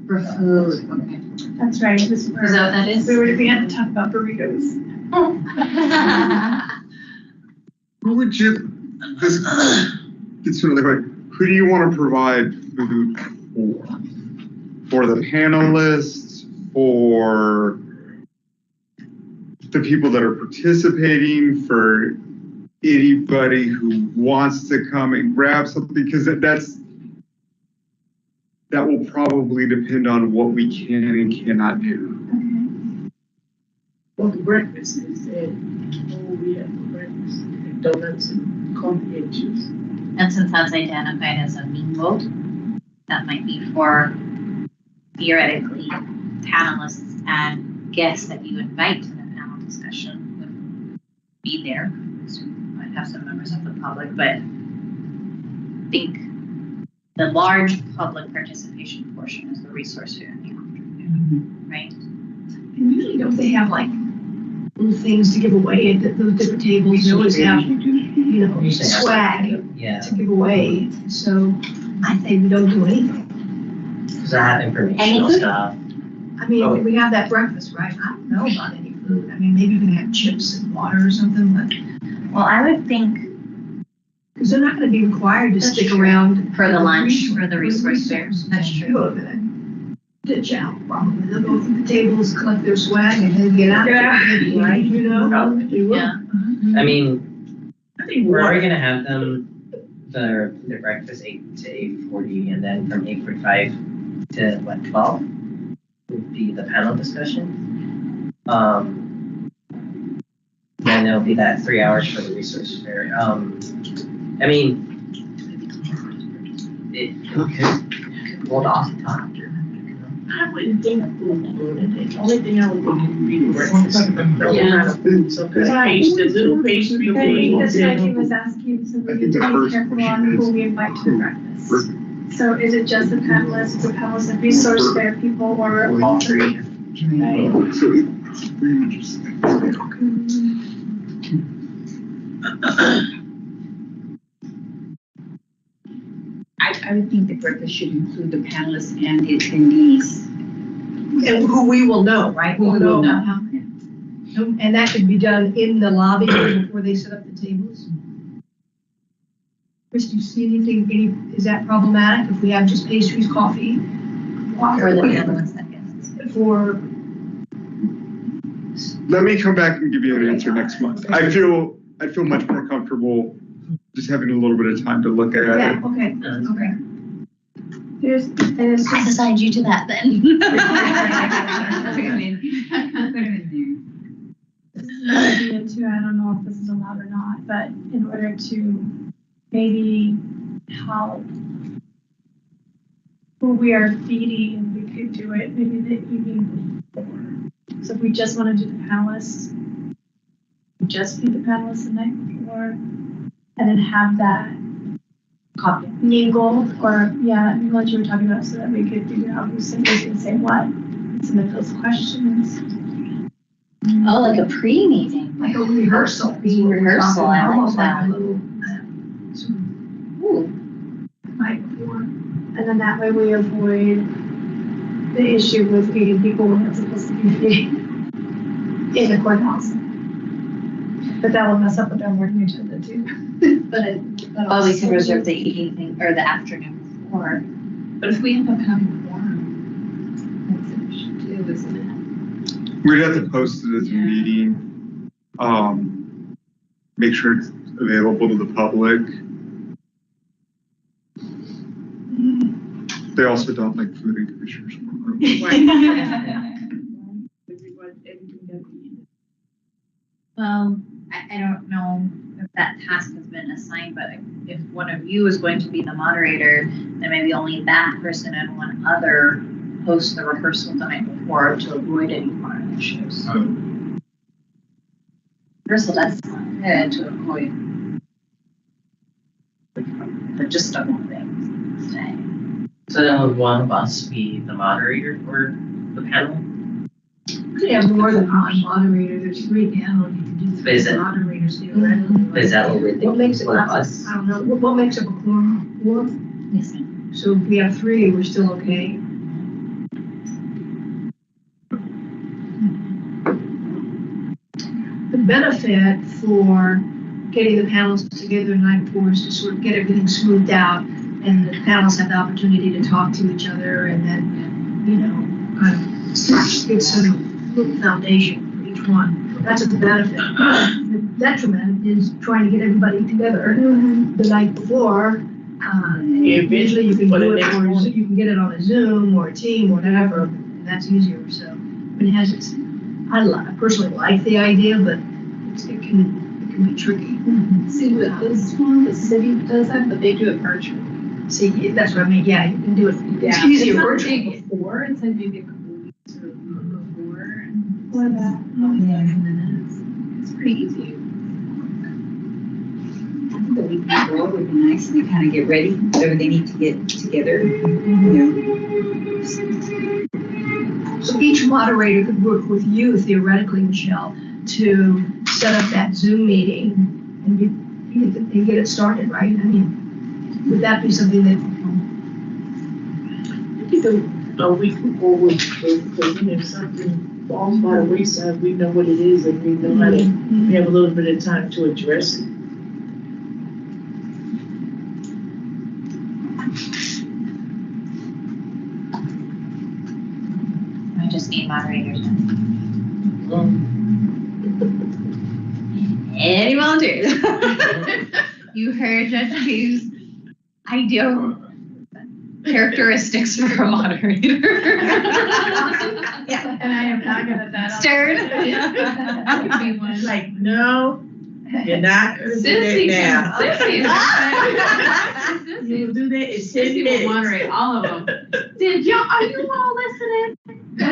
For food, okay. That's right. It was Is that what that is? we had to talk about burritos. Who would you, this gets to another question. Who do you want to provide food for? For the panelists, for the people that are participating, for anybody who wants to come and grab something? Because that will probably depend on what we can and cannot do. Well, the breakfast is that, we have for breakfast, donuts and coffee and juice. And since that's identified as a mingle, that might be for theoretically panelists and guests that you invite to the panel discussion would be there. So we might have some members of the public, but I think the large public participation portion is the resource fair in the afternoon, right? And usually don't they have like little things to give away at those different tables? They always have, swag Yeah, to give away. So I think we don't do anything. because I have informational Anything? stuff. I mean, we have that breakfast, right? I don't know about any food. I mean, maybe we can have chips and water or something, but Well, I would think because they're not going to be required to That's stick true. around for the lunch, for the resource fairs, that's true. They're going to ditch out probably. They'll go through the tables, collect their swag, and then get out. Yeah. Maybe, right? You know? Probably will. Yeah. I mean, I think we're already water, gonna have them, their breakfast 8 to 8:40, and then from 8:45 to 12 would be the panel discussion. Then there'll be that 3 hours for the resource fair. I mean, it could hold off the time. I wouldn't think food for it. The only thing I would do would be the breakfast. Some kind of food, some kind of pastry, little pastry I think that's thing. what he was asking, so we I need think to the be first careful question on who is- we invite to the breakfast. So is it just the panelists and resource fair people, or all three? Right. So it's very interesting. I would think the breakfast should include the panelists and the attendees. And who we will know, right? Who we will know. And that could be done in the lobby before they set up the tables. Chris, do you see anything, is that problematic if we have just pastries, coffee, water? Or the other ones that guests. For, Let me come back and give you an answer next month. I feel much more comfortable just having a little bit of time to look at yeah, it. okay, okay. There's I assigned you to that then. idea too, I don't know if this is allowed or not, but in order to maybe help who we are feeding, we could do it maybe the evening before. So if we just want to do the panelists, we just feed the panelists the night before, and then have that Copy. mingle, or, yeah, what you were talking about, so that we could figure out who's going to say what, submit those questions. Oh, like a pre-meeting. Like a rehearsal. Rehearsal, I like Almost like that. a little, sort of Ooh, Night before. And then that way we avoid the issue with feeding people when it's supposed to be feeding in the courthouse. But that will mess up with our working agenda too. oh, we could reserve the evening or the afternoon before. But if we end up having quorum, that's an issue too, isn't it? We'd have to post it as a meeting, make sure it's available to the public. They also don't like food in commissioners' room. Well, I don't know if that task has been assigned, but if one of you is going to be the moderator, then maybe only that person and one other host the rehearsal the night before to avoid any quorum issues. Rehearsal does good to avoid the just double things. So then would one of us be the moderator for the panel? Could have more than one moderator, there's 3 panels, you can do Is 3 it- moderators theoretically. Is that what we're What thinking makes it, for I us? don't know, what makes up a quorum? 4? Yes, ma'am. So if we have 3, we're still okay. The benefit for getting the panels together the night before is to sort of get everything smoothed out, and the panels have the opportunity to talk to each other, and then, you know, kind of get some good foundation for each one. That's a benefit. The detriment is trying to get everybody together the night before. Usually you can For the do it, next or morning. you can get it on a Zoom or a Team or whatever, and that's easier, so. I mean, it has its, I personally like the idea, but it can be tricky. See, with this one, the city does that, but they do it virtually. See, that's what I mean, yeah, you can do it, it's Yeah, easier it's not virtually. big before, it's like maybe a couple weeks or before. Or that. Minutes. It's pretty easy. I think the week before would be nice to kind of get ready, whatever they need to get together, So each moderator could work with you theoretically, Michelle, to set up that Zoom meeting and get it started, right? I mean, would that be something that, A week before because if something falls by the wayside, we know what it is and we know how to, we have a little bit of time to address it. I just need moderators. Any volunteers? You heard Judge Hughes' ideal characteristics for a moderator. Yeah, and I am not gonna that. Stirred? That could be one. Like, no, you're not gonna do that now. You do that in 10 Sissy will minutes. moderate all of them. Are you all listening? She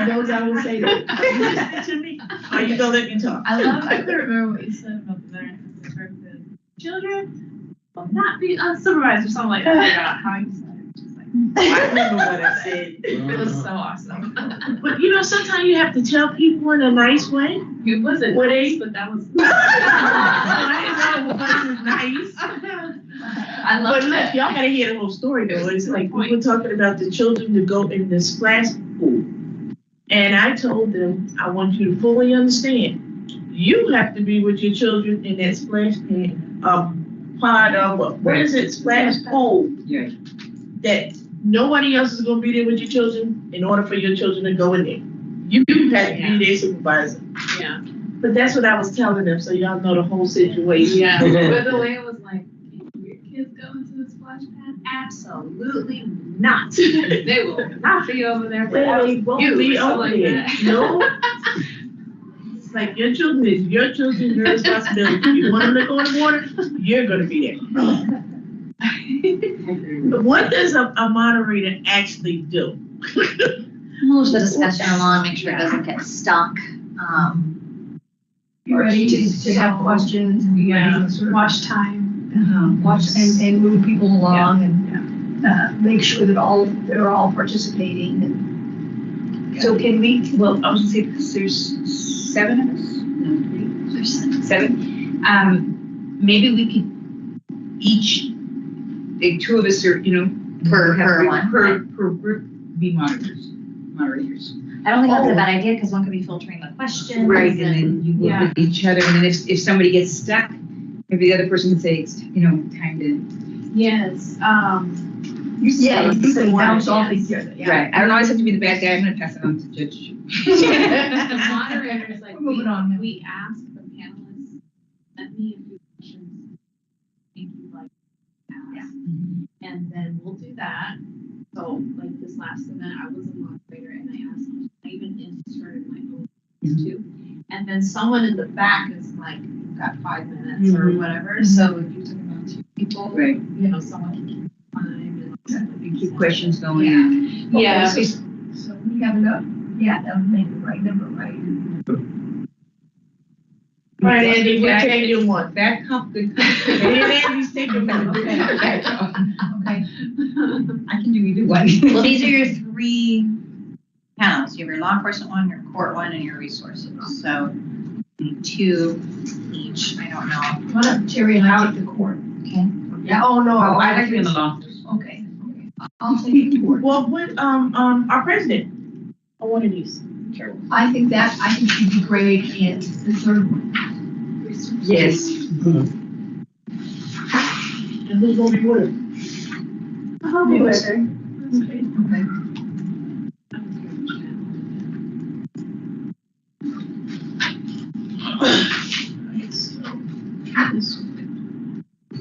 knows I will say that. To me, are you gonna let me talk? I couldn't remember what you said about the veteran perspective. Children will not be unsupervised or something like that. I forgot how you said it. Just like, I remember what I said. it was so awesome. But you know, sometimes you have to tell people in a nice way. It wasn't What nice, age? but that was. I didn't know what was nice. I love But look, that. y'all gotta hear the whole story though. It's like we were talking about the children to go in the splash pool. And I told them, I want you to fully understand, you have to be with your children in that splash pad, part of, what is it, splash pool? Yeah. That nobody else is gonna be there with your children in order for your children to go in there. You have to be their supervisor. Yeah. But that's what I was telling them, so y'all know the whole situation. Yeah. But the way it was like, can your kids go into the splash pad? Absolutely not. They will not be over there. They won't You be or something over like there. that. No. It's like your children is your children, your responsibility. You want them to go in the water, you're gonna be there. But what does a moderator actually do? Move the discussion along, make sure it doesn't get stuck. you're ready to have questions and be ready to sort of Watch time. watch and move people along and make sure that they're all participating. And so can we, well, I was gonna say, because there's 7 of us, no, 3, there's 7. Maybe we could each, like 2 of us are, per group be moderators. I don't think that's a bad idea, because one could be filtering the questions. Right, and then you work with each other, and then if somebody gets stuck, maybe the other person can say, it's, time to. Yes. yeah, you can bounce off each other. Yeah. Right, I don't always have to be the bad guy, I'm gonna pass it on to Judge. The moderators, like, Move it on now. we ask the panelists, send me a few questions. Think you'd like to ask. And then we'll do that. So like this last event, I was a moderator and I asked questions. I even inserted my own too. And then someone in the back is like, you've got 5 minutes or whatever. So if you took about 2 people, Right. someone can keep time and You keep questions going. Yeah. Okay, so we have enough, yeah, that would make the right number, right? All right, Andy, we're taking one. Bad cop, good cop. Andy's taking one. Okay. I can do either one. Well, these are your three panels. You have your law enforcement one, your court one, and your resources. So two each. I don't know. Why don't Terry and I take the court? Okay. Yeah, oh, no. Oh, I like to be in the law. Okay. I'll take the court. Well, with, our president, on one of these. I think she'd be great in the third one. Yes. And who's gonna be with her? I'll be with her. Okay. Okay.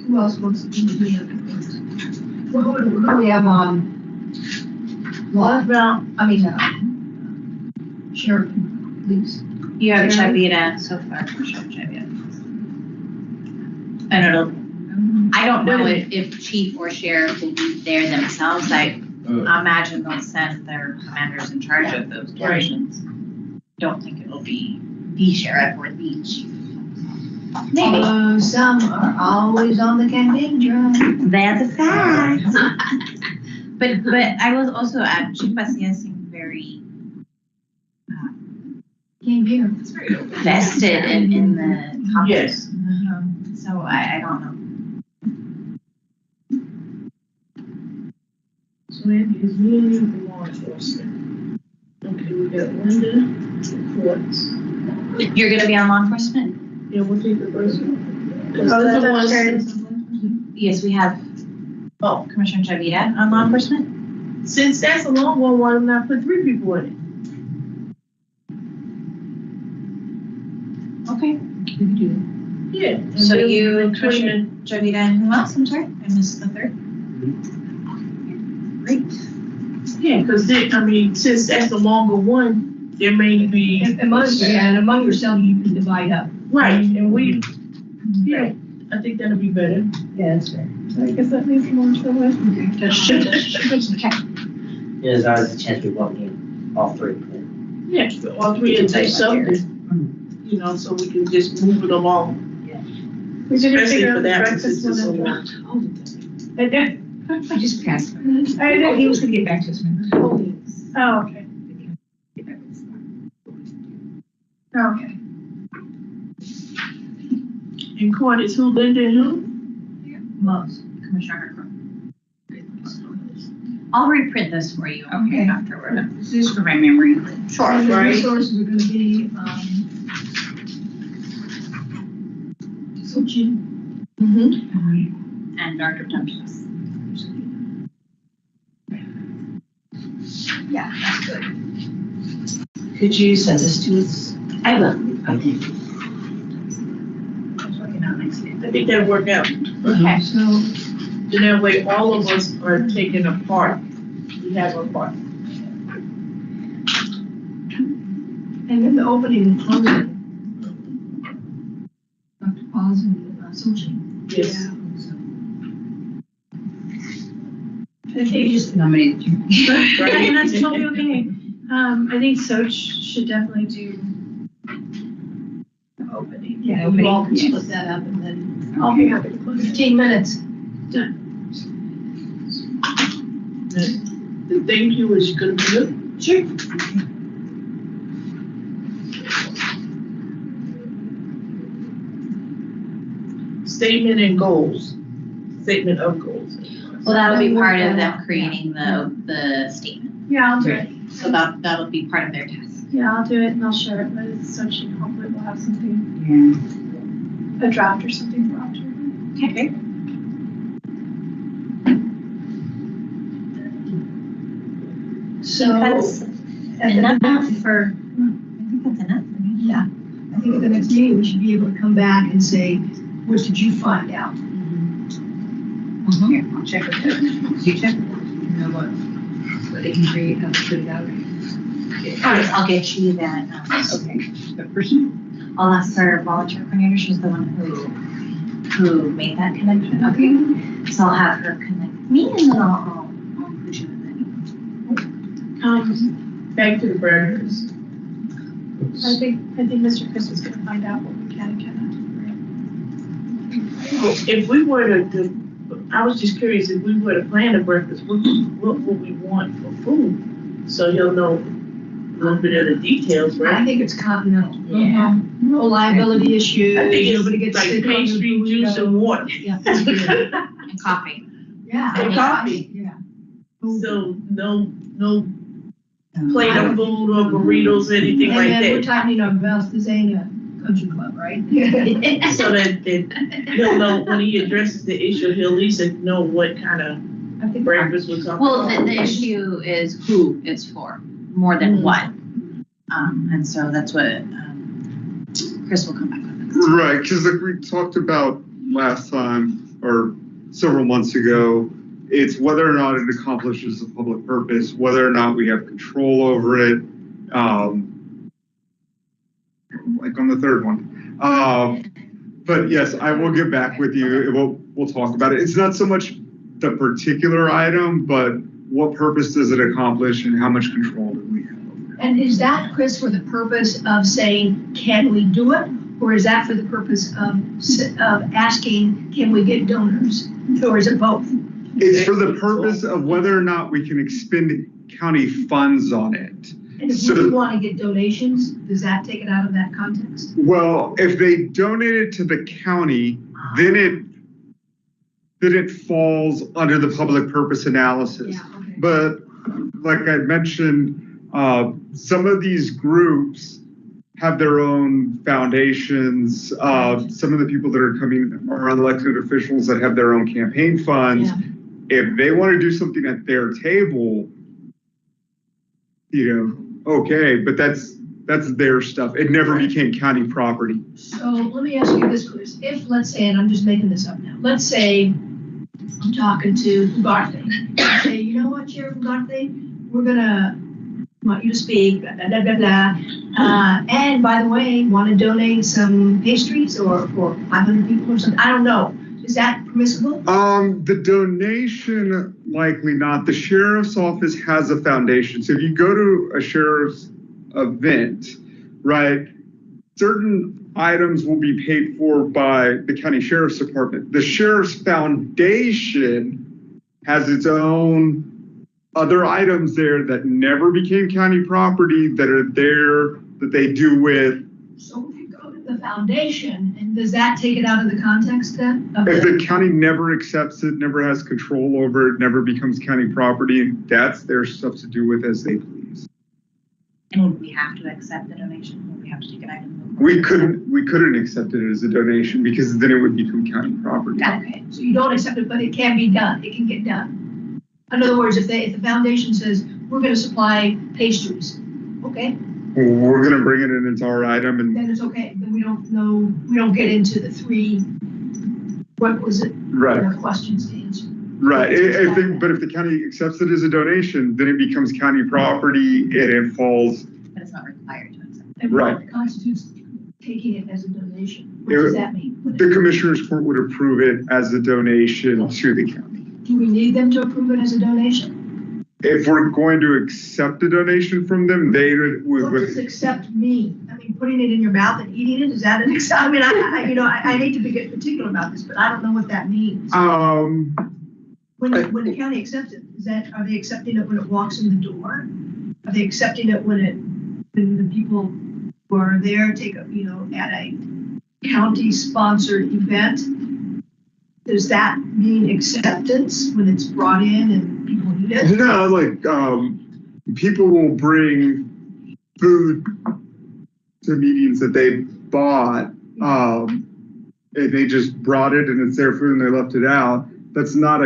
Who else wants to be the other things? What do we have on? Law, sheriff, police. You have Chavita so far. Chavita. I don't know if chief or sheriff will be there themselves. I imagine they'll send their commanders in charge of those directions. Don't think it'll be the sheriff or the chief. Maybe. Some are always on the campaign drive. That's a fact. but I will also add, Chief Basia seemed very Came here. vested in the topic. Yes. So I don't know. So Andy is really the law enforcement. Okay, we got Linda, courts. You're gonna be on law enforcement? Yeah, we'll take the first one. Yes, we have Commissioner Chavita on law enforcement. Since that's a long one, why not put 3 people in it? Okay. We can do that. Yeah. and So then you, between- Commissioner Chavita, and who else? I'm sorry, I missed the third. Great. Yeah, because since that's the longer one, there may be. Among yourselves, you can divide up. Right, and we, yeah, I think that'll be better. Yeah, that's fair. I guess that leaves more to the list. Yeah, there's always a chance we won't need all three. Yeah, all 3 and do something, so we can just move it along. We didn't Especially figure for out the that, breakfast since it's one. so long. I did. I just passed. I did. He was gonna get back to us. Oh, okay. Okay. In court is who, Linda and who? Most, Commissioner Harper. I'll reprint this for you. Okay. Afterward. This is for my memory. Sure. And the Right. resources are gonna be, Sochi. Mm-hmm. And Dr. Thompson. Yeah, that's good. Could you send this to us? I will. Okay. I think that'll work out. Okay. So, Then that way, all of us are taking a part. We have our part. and then the opening and closing. Dr. Paz and Sochi. Yes. I think you just nominated you. Right. And that's totally okay. I think Soch should definitely do the opening. Yeah, we all can split that up and then I'll be happy to close it. 15 minutes. The thank you is gonna be good. Sure. Statement and goals. Statement of goals. Well, that'll be part of them creating the statement. Yeah, I'll do it. So that'll be part of their task. Yeah, I'll do it and I'll share it with Sochi. Hopefully we'll have something, a draft or something for October. Okay. So, That's at the enough next- for, I think that's enough for me. yeah, I think at the next meeting, we should be able to come back and say, what did you find out? Here, I'll check with her. You check? You know what they can create, put it out. I'll get you that. Okay. The person? I'll ask her volunteer coordinator. She's the one who made that connection. Okay. So I'll have her connect me and then I'll include you in that. Back to the burgers. I think Mr. Chris is gonna find out what we can and cannot. If we were to, I was just curious, if we were to plan a breakfast, what would we want for food? So he'll know a little bit of the details, I right? think it's continental. Yeah. No liability issues. I think Nobody it's gets like sick on the pastry, food, juice, and water. Yeah. And coffee. Yeah. And coffee. Yeah. So no plate of food or burritos, anything And like then we're that. tightening our belts. This ain't a country club, right? So that he'll know when he addresses the issue, he'll at least know what kind of I think breakfast we're talking Well, about. the issue is who it's for, more than what. And so that's what, Chris will come back with. Right, because like we talked about last time, or several months ago, it's whether or not it accomplishes the public purpose, whether or not we have control over it. Like on the third one. But yes, I will get back with you. We'll talk about it. It's not so much the particular item, but what purpose does it accomplish and how much control do we have over it? And is that, Chris, for the purpose of saying, can we do it? Or is that for the purpose of asking, can we get donors? Or is it both? It's for the purpose of whether or not we can expend county funds on it. And if we want to get donations, does that take it out of that context? Well, if they donate it to the county, then it falls under the public purpose analysis. Yeah, okay. But like I mentioned, some of these groups have their own foundations. Some of the people that are coming are elected officials that have their own campaign funds. Yeah. If they want to do something at their table, okay, but that's their stuff. It never became county property. So let me ask you this, Chris. If, let's say, and I'm just making this up now, let's say I'm talking to Garthy. I say, you know what, Sheriff Garthy, we're gonna want you to speak, blah, blah, blah, blah, blah. And by the way, want to donate some pastries or for 500 people or something? I don't know. Is that permissible? The donation, likely not. The sheriff's office has a foundation. So if you go to a sheriff's event, right, certain items will be paid for by the county sheriff's department. The sheriff's foundation has its own other items there that never became county property that are there that they do with. So if you go to the foundation, and does that take it out of the context then? If the county never accepts it, never has control over it, never becomes county property, that's their stuff to do with as they please. And would we have to accept the donation? Would we have to take an item? We couldn't accept it as a donation because then it would become county property. Okay, so you don't accept it, but it can be done. It can get done. In other words, if the foundation says, we're gonna supply pastries, okay, We're gonna bring it in, it's our item, and then it's okay. Then we don't get into the three, what was it? right, Questions to answer. right. But if the county accepts it as a donation, then it becomes county property and it falls. But it's not required to accept. And Right. what constitutes taking it as a donation? What does that mean? The commissioner's court would approve it as a donation to the county. Do we need them to approve it as a donation? If we're going to accept a donation from them, they What does accept mean? I mean, putting it in your mouth and eating it, is that an accept? I mean, I hate to be get particular about this, but I don't know what that means. When the county accepts it, are they accepting it when it walks in the door? Are they accepting it when the people who are there take at a county sponsored event? Does that mean acceptance when it's brought in and people eat it? No, like people will bring food to meetings that they bought, and they just brought it and it's their food and they left it out. That's not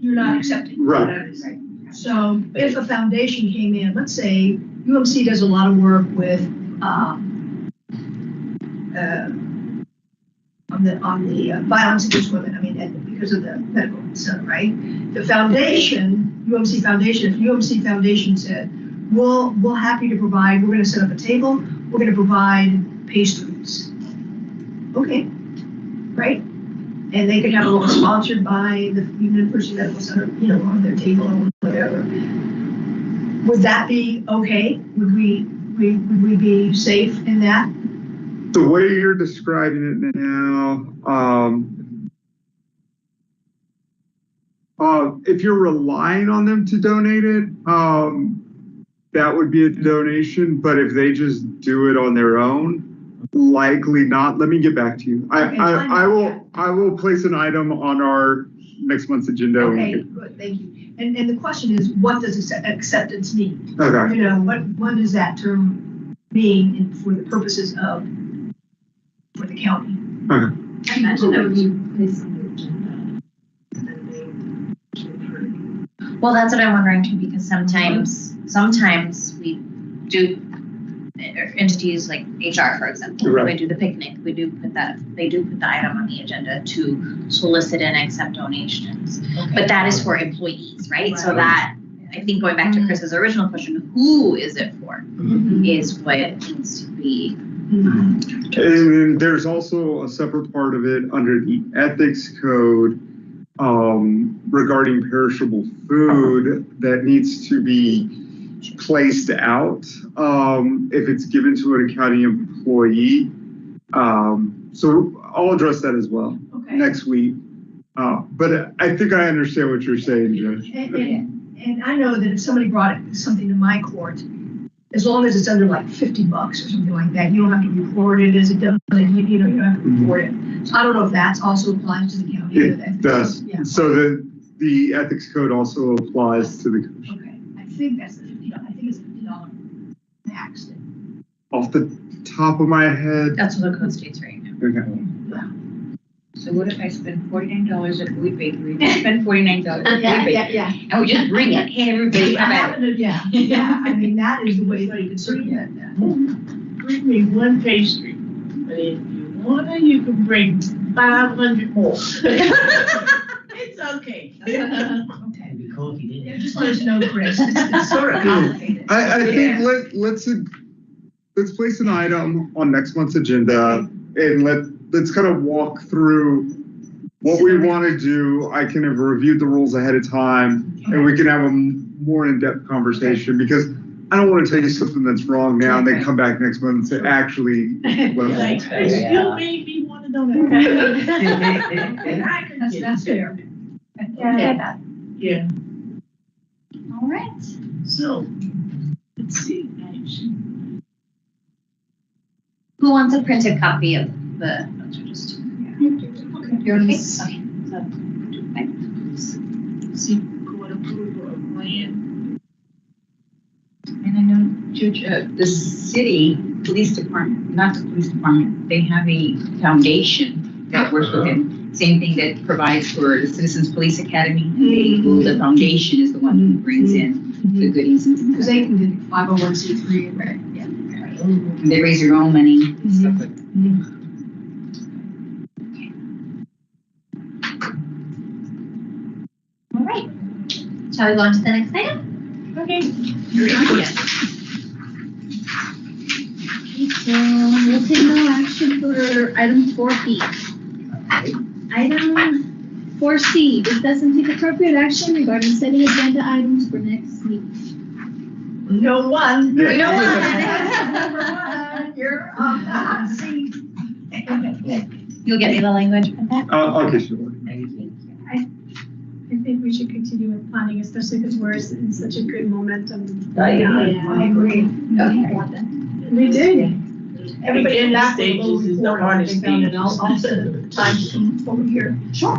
You're not accepting. Right. So if a foundation came in, let's say UMC does a lot of work with on the violence against women. I mean, because of the medical center, right? The foundation, UMC Foundation, if UMC Foundation said, we're happy to provide, we're going to set up a table, we're going to provide pastries. Okay, right? And they could have a little sponsored by the University Medical Center, on their table or whatever. Would that be okay? Would would we be safe in that? The way you're describing it now, if you're relying on them to donate it, that would be a donation. But if they just do it on their own, likely not. Let me get back to you. I will place an item on our next month's agenda. Okay, good, thank you. And the question is, what does acceptance mean? Okay. You know, what does that term mean for the purposes of for the county? Okay. I imagine that would be placed on the agenda. Well, that's what I'm wondering too, because sometimes we do, entities like HR, for example, Right. they do the picnic, they do put the item on the agenda to solicit and accept donations. But that is for employees, right? So that, I think going back to Chris's original question, who is it for, is what needs to be. And then there's also a separate part of it under the ethics code regarding perishable food that needs to be placed out if it's given to an county employee. So I'll address that as well next week. But I think I understand what you're saying, Judge. And I know that if somebody brought something to my court, as long as it's under like $50 or something like that, you don't have to report it as it does, you don't have to report it. So I don't know if that's also applies to the county. It does. Yeah. So the ethics code also applies to the commission. Okay, I think that's the $50. I think it's $50 max. Off the top of my head. That's what the code states right now. Okay. So what if I spend $49 at Food Bakery? Spend $49 at Food Bakery. Yeah. And we just bring it, hey, everybody, come at it. Yeah. I mean, that is the way that you can certainly get that. Bring me one pastry, but if you wanna, you can bring 500 more. It's okay. Okay. It'd be cool if you did. Yeah, just let us know, Chris. It's sort of complicated. I think let's place an item on next month's agenda and let's kind of walk through what we want to do. I can have reviewed the rules ahead of time and we can have a more in-depth conversation because I don't want to tell you something that's wrong now and then come back next month and say, actually, well, Like, you still made me wanna know that. And I can get That's it. fair. Yeah. Yeah, All right. so, let's see, action. Who wants a printed copy of the notes or just? You're Okay. nice. Okay. See, court approval of land. And I know, Judge, the city police department, not the police department, they have a foundation that works with them. Same thing that provides for the Citizens Police Academy. The foundation is the one who brings in the goodies. Because they can do 501c3, right? Yeah. And they raise their own money and stuff like that. All right. Shall we go on to the next item? Okay. So we'll take no action for item 4B. Item 4C, discuss and take appropriate action regarding setting agenda items for next meeting. No one. No one. Number one, you're on the hot seat. You'll get me the language for that? I'll get you one. I think we should continue with planning, especially because we're in such a good momentum. I agree. We did. Everybody in that Stages is the hardest thing. And I'll set the time to come over here. Sure.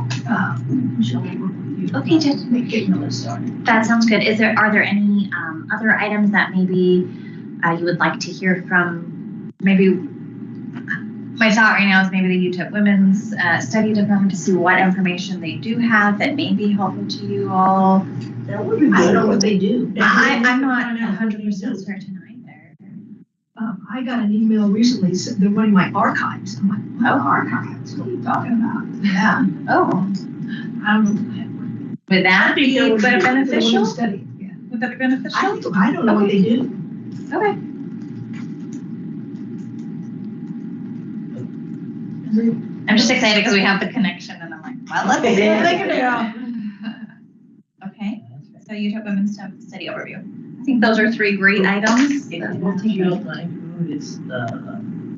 Michelle, will work with you. Okay, Judge. Make getting all this started. That sounds good. Are there any other items that maybe you would like to hear from? Maybe my thought right now is maybe the UTEP Women's Study Department to see what information they do have that may be helpful to you all. That would be good. I don't know what they do. I'm not 100% certain either. I got an email recently, said they're running my archives. I'm like, what archives? What are you talking about? Yeah. Oh, would that be beneficial? Study. Yeah. Would that be beneficial? I don't know what they do. Okay. I'm just excited because we have the connection and I'm like, well, let's see what they can do. Okay, so UTEP Women's Study Overview. think those are three great items. If that we'll take. you don't mind, who is the,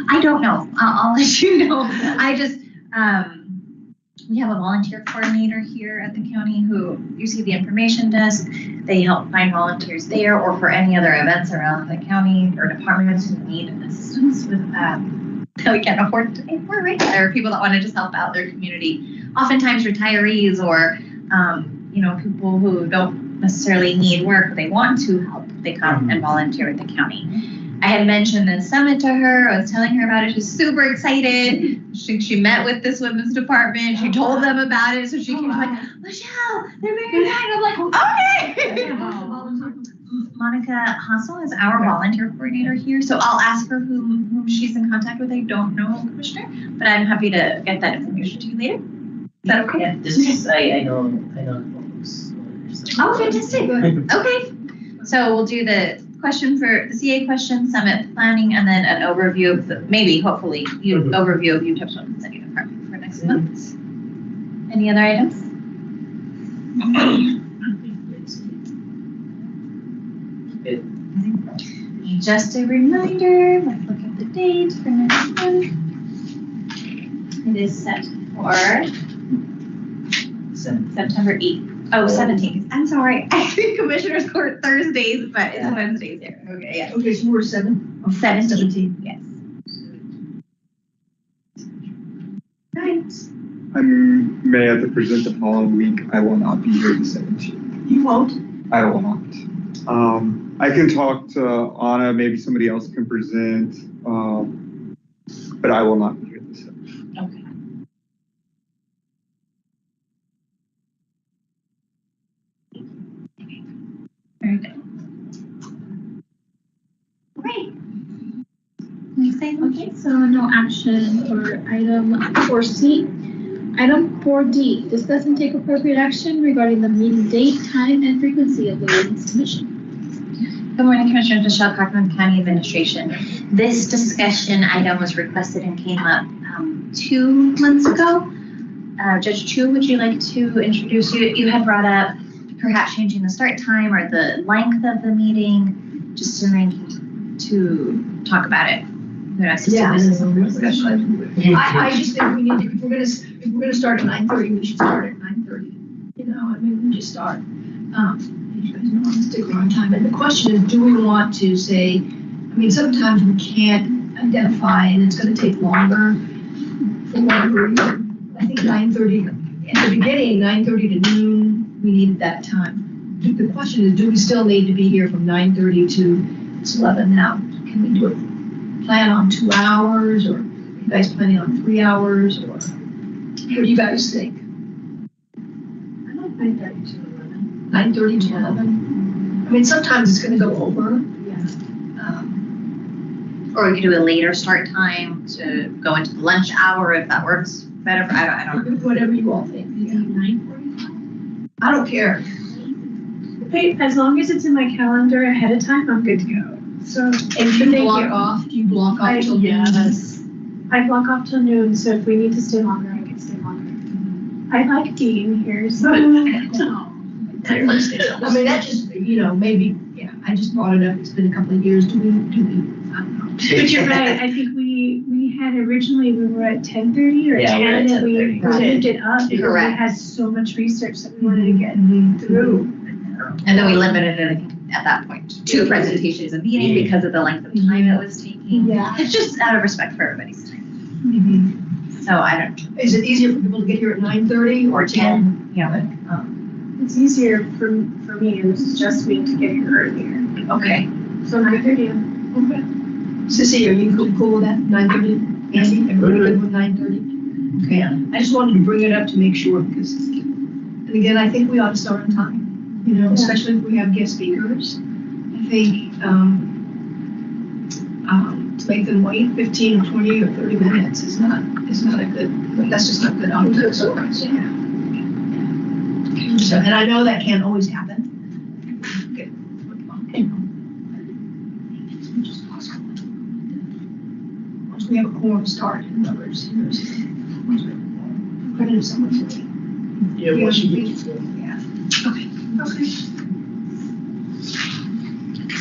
I don't know. I'll let you know. I just, we have a volunteer coordinator here at the county who you see the information desk. They help find volunteers there or for any other events around the county or departments who need assistance with that we can't afford to pay for, right? Or people that want to just help out their community. Oftentimes retirees or, people who don't necessarily need work, but they want to help. They come and volunteer with the county. I had mentioned the summit to her. I was telling her about it. She's super excited. She met with this women's department. She told them about it. So she came like, Michelle, they're very nice. I'm like, okay. Monica Hassel is our volunteer coordinator here. So I'll ask her whom she's in contact with. I don't know, Commissioner, but I'm happy to get that information to you later. Is that okay? yeah, this is, I know folks. Oh, fantastic. Okay. So we'll do the question for the CA question, summit planning, and then an overview of hopefully, overview of UTEP's Women's Study Department for next month. Any other items? Just a reminder, let's look at the date for next month. It is set for September 8th. Oh, 17th. I'm sorry. I think Commissioner's Court Thursdays, but it's Wednesdays here. Okay, yeah. Okay, so we're 17. Yes. Right. I may have to present the following week. I will not be here the 17th. You won't? I will not. I can talk to Anna, maybe somebody else can present, but I will not be here the 17th. Okay. Very good. Great. Okay, so no action for item 4C. Item 4D, discuss and take appropriate action regarding the meeting date, time, and frequency of the Women's Commission. Good morning, Commissioner Michelle Cochran, County Administration. This discussion item was requested and came up 2 months ago. Judge Chu, would you like to introduce you? You had brought up perhaps changing the start time or the length of the meeting, just arranging to talk about it. I just think we need to, if we're gonna start at 9:30, we should start at 9:30. We just start. You guys know I'm stick around time. And the question is, do we want to say, sometimes we can't identify and it's gonna take longer for whatever reason. I think 9:30, at the beginning, 9:30 to noon, we needed that time. The question is, do we still need to be here from 9:30 to 11 now? Can we do it? Plan on 2 hours, or are you guys planning on 3 hours, or what do you guys think? I like 9:30 to 11. 9:30 to 11? Sometimes it's gonna go over. Yeah. Or we could do a later start time to go into the lunch hour if that works better. I don't know. Whatever you all think. Maybe 9:45? I don't care. Okay, as long as it's in my calendar ahead of time, I'm good to go. So, And thank do you block off till noon? yes. I block off till noon, so if we need to stay longer, I can stay longer. I like being here, so. That just, maybe, I just brought it up. It's been a couple of years. Do we, I don't know. But you're right, I think we had originally, we were at 10:30 or 10, and we 10:30. moved it up because we Correct. had so much research that we wanted to get through. And then we limited it at that point to 2 presentations a meeting because of the length of time it was taking. Yeah. It's just out of respect for everybody's time. So I don't. Is it easier for people to get here at 9:30 or 10? Yeah. It's easier for me, and this is just me to get here earlier. Okay. So 9:30. Okay. Sissy, are you cool with that? 9:30? Andy, everybody good with 9:30? Okay. I just wanted to bring it up to make sure because, and again, I think we ought to start on time. Especially if we have guest speakers. I think to make them wait 15, 20, or 30 minutes is not a good. That's just not good. So, and I know that can't always happen. Okay. Once we have a quorum start, in other words, once we have a quorum, credit if someone's late. Yeah, once you get Yeah. Okay.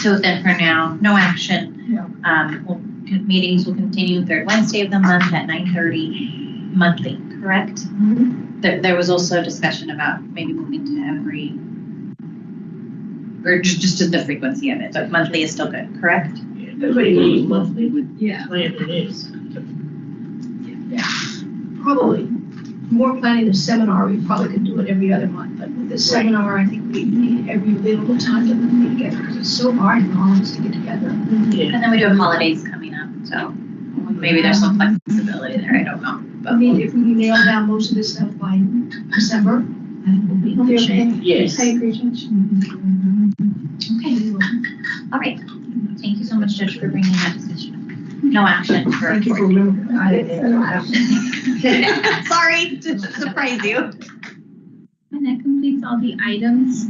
So then for now, no action. Meetings will continue third Wednesday of the month at 9:30 monthly, correct? There was also discussion about maybe moving to every, or just to the frequency of it, but monthly is still good, correct? Yeah, everybody meets monthly with Yeah. plan it is. Probably more planning the seminar, we probably could do it every other month, but with the seminar, I think we need every available time to put it together, because it's so hard for all of us to get together. Yeah. And then we do have holidays coming up, so maybe there's some flexibility there, I don't know. I But mean, if we can nail down most of this stuff by December, I think we'll be in good shape. Yes. I agree, Judge. Okay, all right. Thank you so much, Judge, for bringing that discussion. No action for. Thank you for remembering. Sorry to surprise you. And that completes all the items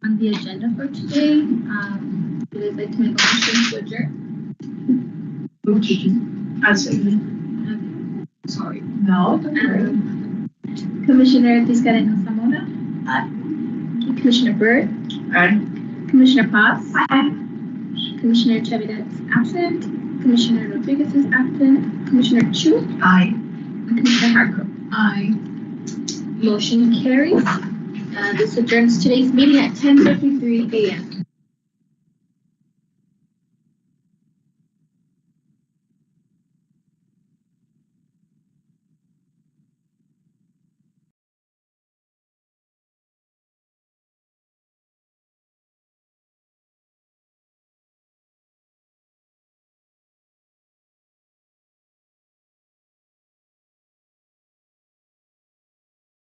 on the agenda for today. Would you like to make a motion to adjourn? I say, Sorry. No. Commissioner Tiscareño Zamora. Aye. Commissioner Byrd. Aye. Commissioner Paz. Aye. Commissioner Chavez is absent. Commissioner Rodriguez is absent. Commissioner Chu. Aye. And Commissioner Hargrove. Aye. Motion carries. This adjourns today's meeting at 10:53 a.m.